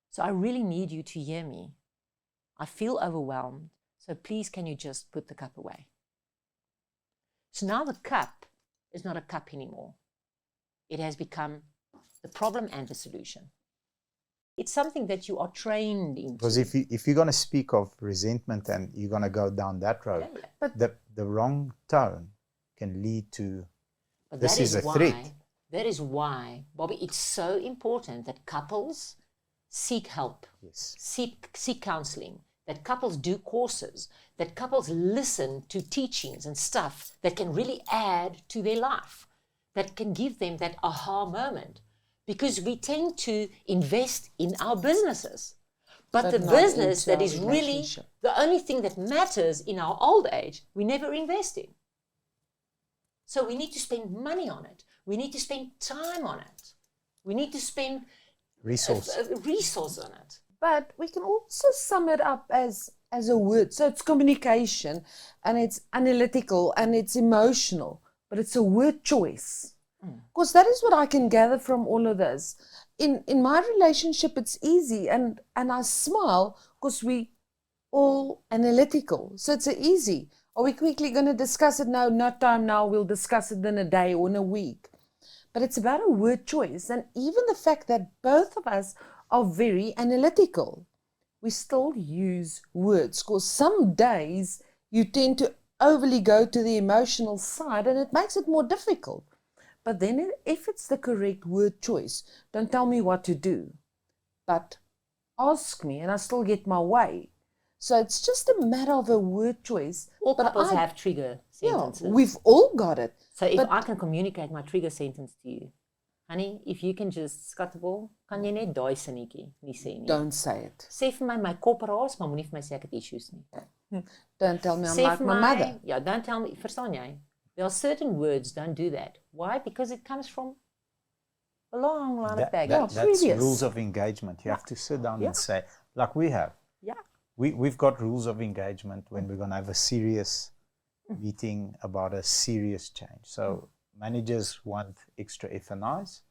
So I really need you to hear me. I feel overwhelmed, so please can you just put the cup away? So now the cup is not a cup anymore. It has become the problem and the solution. It's something that you are trained in. Because if you're going to speak of resentment and you're going to go down that road, but the wrong tone can lead to this is a threat. That is why, Bobby, it's so important that couples seek help, yes, seek counseling, that couples do courses, that couples listen to teachings and stuff that can really add to their life, that can give them that aha moment. Because we tend to invest in our businesses. But the business that is really the only thing that matters in our old age, we never invest in. So we need to spend money on it. We need to spend time on it. We need to spend resource on it. But we can also sum it up as a word. So it's communication, and it's analytical, and it's emotional, but it's a word choice. Because that is what I can gather from all of this. In my relationship, it's easy, and I smile because we all analytical. So it's easy. Are we quickly going to discuss it? No, not time now. We'll discuss it in a day or in a week. But it's about a word choice. And even the fact that both of us are very analytical, we still use words. Because some days you tend to overly go to the emotional side, and it makes it more difficult. But then if it's the correct word choice, don't tell me what to do, but ask me and I still get my way. So it's just a matter of a word choice. All couples have trigger sentences. Yeah, we've all got it. So if I can communicate my trigger sentence to you, honey, if you can just skat die bol, kan jy net daai sinnetjie nie sê nie. Don't say it. Sê vir my kop raas, maar moenie vir my sê ek het issues nie. Don't tell me I'm like my mother. Yeah, don't tell me, verstaan jy? There are certain words, don't do that. Why? Because it comes from a long line of baggage. That's rules of engagement. You have to sit down and say, like we have. Yeah. We've got rules of engagement when we're going to have a serious meeting about a serious change. So managers want extra F&Is.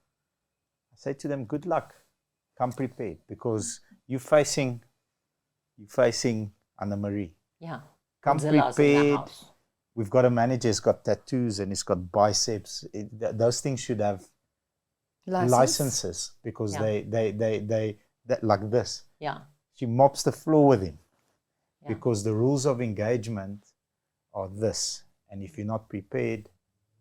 I say to them, good luck. Come prepared, because you're facing Anna Marie. Yeah. Come prepared. we've got a manager who's got tattoos and he's got biceps. Those things should have licenses because they like this. Yeah. She mops the floor with him Yeah. because the rules of engagement are this. And if you're not prepared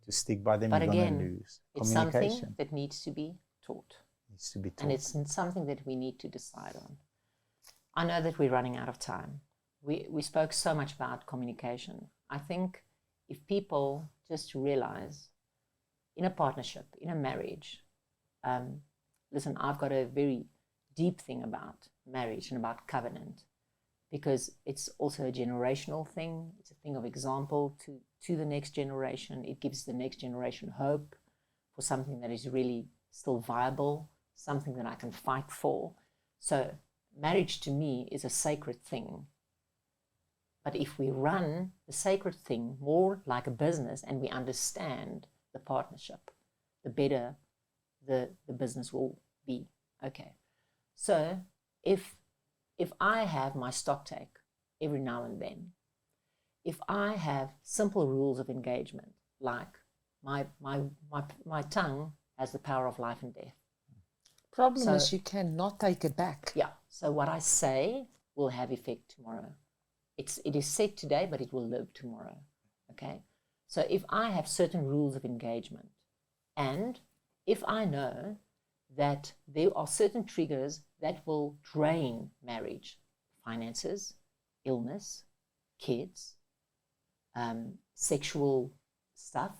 to stick by them, But you're again, going to lose. it's Communication something that needs to be taught. needs to be taught. And it's something that we need to decide on. I know that we're running out of time. We spoke so much about communication. I think if people just realize in a partnership, in a marriage, listen, I've got a very deep thing about marriage and about covenant because it's also a generational thing. It's a thing of example to the next generation. It gives the next generation hope for something that is really still viable, something that I can fight for. So marriage to me is a sacred thing. But if we run the sacred thing more like a business and we understand the partnership, the better the business will be. Okay. So if I have my stock take every now and then, if I have simple rules of engagement, like my tongue has the power of life and death. Problem So- is you cannot take it back. Yeah. So what I say will have effect tomorrow. It is said today, but it will live tomorrow. Okay. So if I have certain rules of engagement, and if I know that there are certain triggers that will drain marriage, finances, illness, kids, sexual stuff,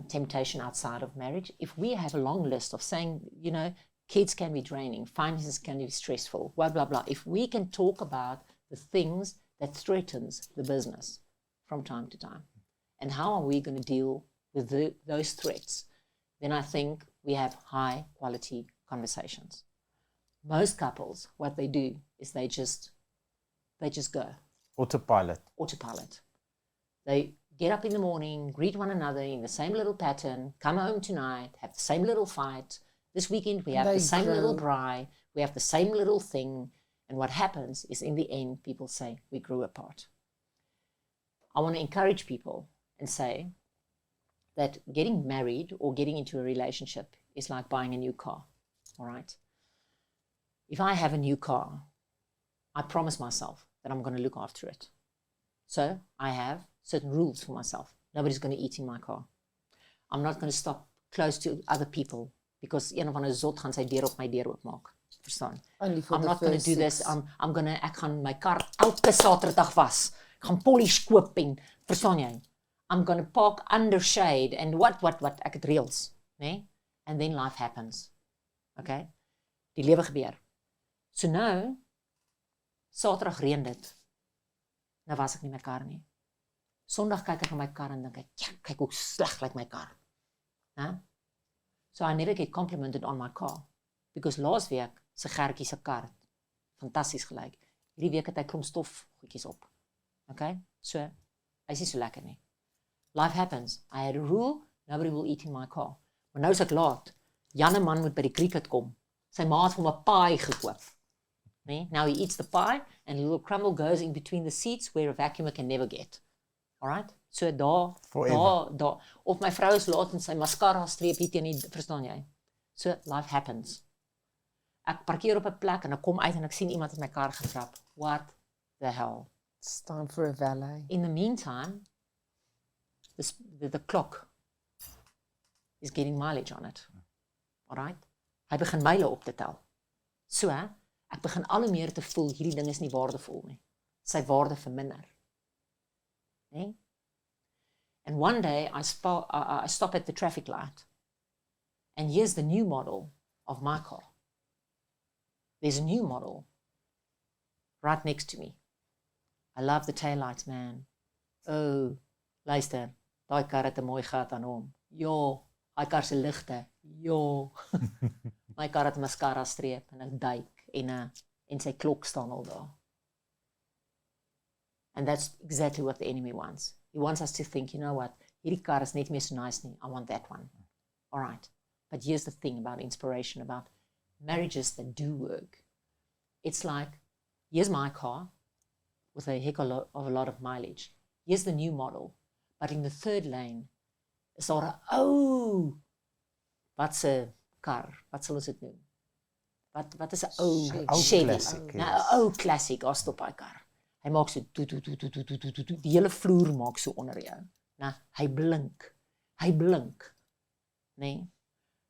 temptation outside of marriage, if we have a long list of saying, kids can be draining, finances can be stressful, blah, blah, blah. If we can talk about the things that threatens the business from time to time, and how are we going to deal with those threats, then I think we have high quality conversations. Most couples, what they do is they just go Autopilot. They get up in the morning, greet one another in the same little pattern, come home tonight, have the same little fight. This weekend we have They the same little grow. braai, we have the same little thing. And what happens is in the end, people say, we grew apart. I want to encourage people and say that getting married or getting into a relationship is like buying a new car, all right? If I have a new car, I promise myself that I'm going to look after it. So I have certain rules for myself. Nobody's going to eat in my car. I'm not going to stop close to other people because een of ander zot gaan sy deur op my deur oopmaak. Verstaan? Only for I'm the not going to first do this. 6. Ek gaan my kar elke Saterdag was. Ek gaan polish koop en verstaan jy? I'm going to park under shade and what ek het reels, né? And then life happens. Okay? Die lewe gebeur. So nou Saterdag reën dit. Nou was ek nie my kar nie. Sondag kyk ek na my kar en dink ek, ja, kyk hoe sleg lyk my kar. Né? So I never get complimented on my car because laas week se Gertjie se kar het fantasties gelyk. Hierdie week het hy klomp stof goedjies op. Okay? So hy's nie so lekker nie. Life happens. I had a rule, nobody will eat in my car. Maar nou is ek laat. Janne man moet by die cricket kom. Sy ma het vir hom 'n pie gekoop. Nee? Now he eats the pie and a little crumble goes in between the seats where a vacuumer can never get. All right? So daar. Of my vrou is laat en sy mascara streep hier teen die, verstaan jy? So life happens. Ek parkeer op 'n plek en ek kom uit en ek sien iemand het my kar getrap. What the hell? It's time for a valet. In the meantime, the clock is getting mileage on it. All right? Hy begin myle op te tel. So, ek begin al hoe meer te voel hierdie ding is nie waardevol nie. Sy waarde verminder. Nee? And one day I stop at the traffic light. And here's the new model of my car. There's a new model right next to me. I love the taillights, man. Oh, luister, daai kar het 'n mooi gat aan hom. Ja, daai kar se ligte. Ja. My kar het mascara streep en 'n duik en sy klok staan al daar. And that's exactly what the enemy wants. He wants us to think, you know what, hierdie kar is net meer so nice nie. I want that one. All right. But here's the thing about inspiration, about marriages that do work. It's like, here's my car with a heck of a lot of mileage. here's the new model. But in the third lane is daar 'n ou, wat se kar, wat sal ons dit noem? Wat is 'n ou Chevy? classic, Nou, yes. 'n ou klassiek, daar stop hy kar. Hy maak so toe, die hele vloer maak so onder jou. Nou, hy blink, nee.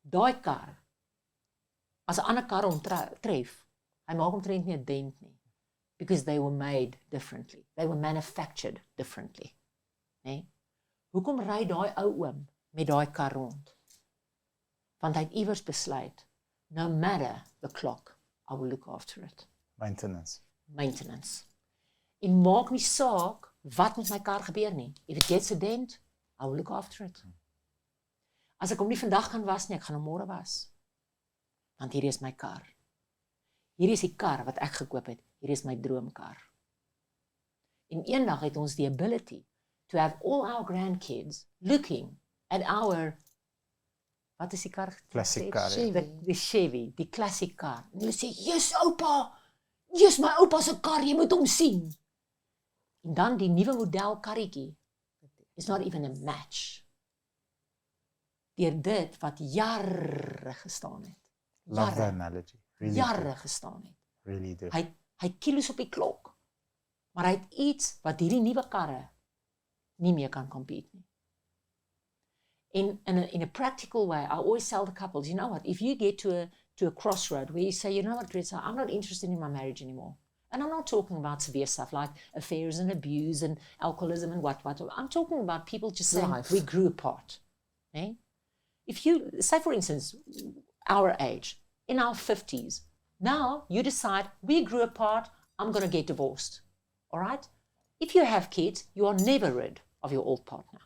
Daai kar, as 'n ander kar hom tref, hy maak omtrent nie 'n dent nie. Because they were made differently. They were manufactured differently. Nee? Hoekom ry daai ou oom met daai kar rond? Want hy het iewers besluit, no matter the clock, I will look after it. Maintenance. En maak nie saak wat met my kar gebeur nie. If it gets a dent, I will look after it. As ek hom nie vandag kan was nie, ek gaan hom môre was. Want hierdie is my kar. Hierdie is die kar wat ek gekoop het. Hierdie is my droomkar. En eendag het ons die ability to have all our grandkids looking at our, wat is die kar? Classic kar. Die Chevy, die classic kar. En hulle sê, "Yes, oupa! Yes, my oupa se kar, jy moet hom sien." En dan die nuwe model karretjie is not even a match. Deur dit wat jare gestaan het. Love the analogy. Really Jare gestaan het. Really do. Hy kilos op die klok. Maar hy het iets wat hierdie nuwe karre nie meer kan compete nie. In a practical way, I always tell the couples, you know what, if you get to a crossroad where you say, you know what, Gretha, I'm not interested in my marriage anymore. And I'm not talking about severe stuff like affairs and abuse and alcoholism and what. I'm talking about people just saying, we grew apart. Eh? If you, say for instance, our age, in our 50s, now you decide, we grew apart, I'm going to get divorced. All right? If you have kids, you are never rid of your old partner.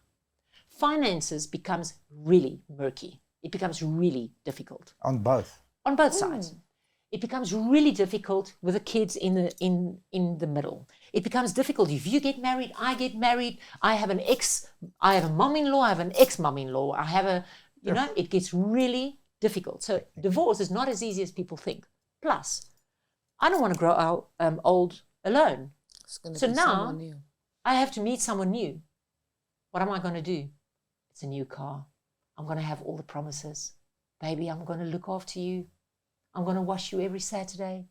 Finances becomes really murky. It becomes really difficult. On both Sides. It becomes really difficult with the kids in the middle. It becomes difficult if you get married, I get married, I have a mom-in-law, I have an ex-mom-in-law, I have a, it gets really difficult. So divorce is not as easy as people think. Plus, I don't want to grow old alone. So now, I have to meet someone new. What am I going to do? It's a new car. I'm going to have all the promises. Baby, I'm going to look after you. I'm going to wash you every Saturday.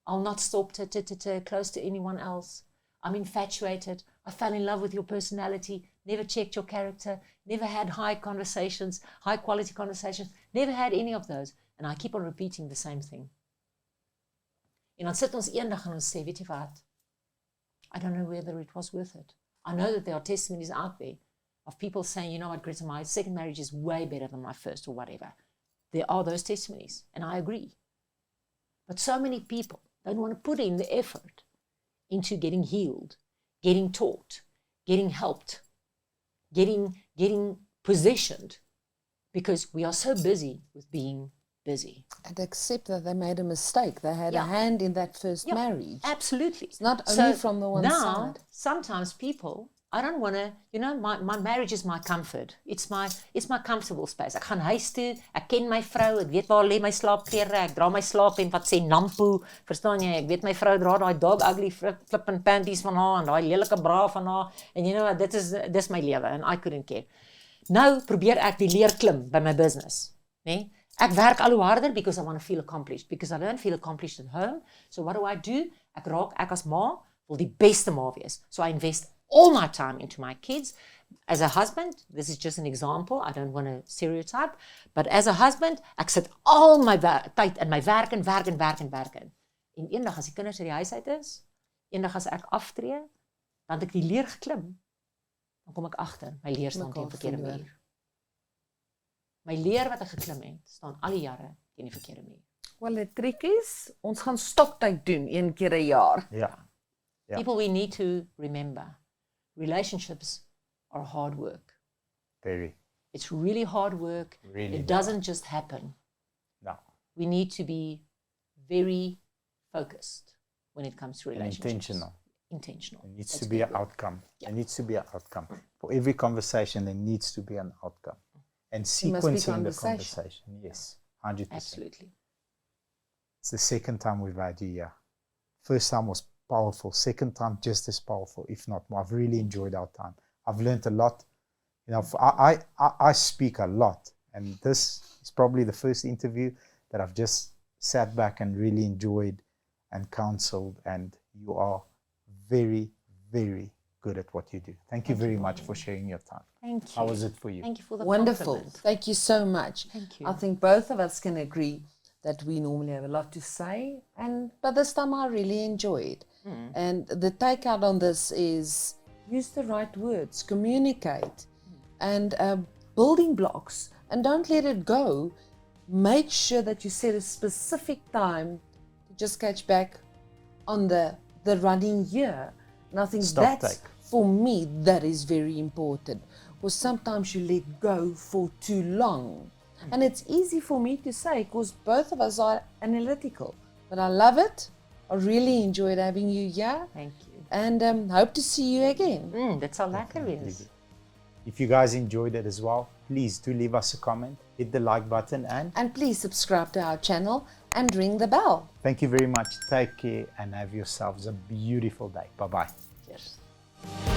I'll not stop close to anyone else. I'm infatuated. I fell in love with your personality. Never checked your character. Never had high quality conversations. Never had any of those. And I keep on repeating the same thing. En dan sit ons eendag en ons sê, weet jy wat? I don't know whether it was worth it. I know that there are testimonies out there of people saying, you know what, Greta, my second marriage is way better than my first or whatever. There are those testimonies, and I agree. But so many people don't want to put in the effort into getting healed, getting taught, getting helped, getting positioned, because we are so busy with being busy. And accept that they made a mistake. They had a hand in that first marriage. Absolutely. It's not only from the one side. Sometimes people, I don't want to, my marriage is my comfort. It's my comfortable space. Ek gaan huis toe, ek ken my vrou, ek weet waar lê my slaapklere, ek dra my slaaphemp wat sê nampo, verstaan jy? Ek weet my vrou dra daai dog ugly flippin' panties van haar en daai lelike bra van haar en dis my lewe and I couldn't care. Nou probeer ek die leer klim by my business, né? Ek werk al hoe harder because I want to feel accomplished, because I don't feel accomplished at home. So what do? Ek as ma wil die beste ma wees. So I invest all my time into my kids. As a husband, this is just an example, I don't want to stereotype, but as a husband, ek sit al my tyd in my werk en. En eendag as die kinders uit die huis uit is, eendag as ek aftree, dan het ek die leer geklim, dan kom ek agter, my leer staan teen die verkeerde muur. My leer wat ek geklim het, staan al die jare teen die verkeerde muur. Wel, die trick is, ons gaan stoktyd doen, 1 keer 'n jaar. Yeah. People, we need to remember, relationships are hard work. Very. It's really hard work. Really it doesn't just happen. No. We need to be very focused when it comes to relationships. Intentional. There needs to be an outcome. Yeah. There needs to be an outcome. For every conversation, there needs to be an outcome. And sequencing the conversation. Yes, 100%. Absolutely. It's the second time we've had you here. First time was powerful. Second time, just as powerful, if not more. I've really enjoyed our time. I've learned a lot. You know, I speak a lot, and this is probably the first interview that I've just sat back and really enjoyed and counseled, and you are very, very good at what you do. Thank you very much for sharing your time. Thank you. How was it for you? Thank you for the Wonderful. compliment. Thank you so much. Thank you. I think both of us can agree that we normally have a lot to say, but this time I really enjoyed. And the takeout on this is use the right words, communicate, and building blocks, and don't let it go. Make sure that you set a specific time to just catch back on the running year. And I think Stock that's, take. for me, that is very important. Because sometimes you let go for too long. And it's easy for me to say because both of us are analytical. But I love it. I really enjoyed having you here. Thank you. And hope to see you again. Dit sal lekker wees. If you guys enjoyed it as well, please do leave us a comment, hit the like button, and And please subscribe to our channel and ring the bell. thank you very much. Take care and have yourselves a beautiful day. Bye-bye. Cheers.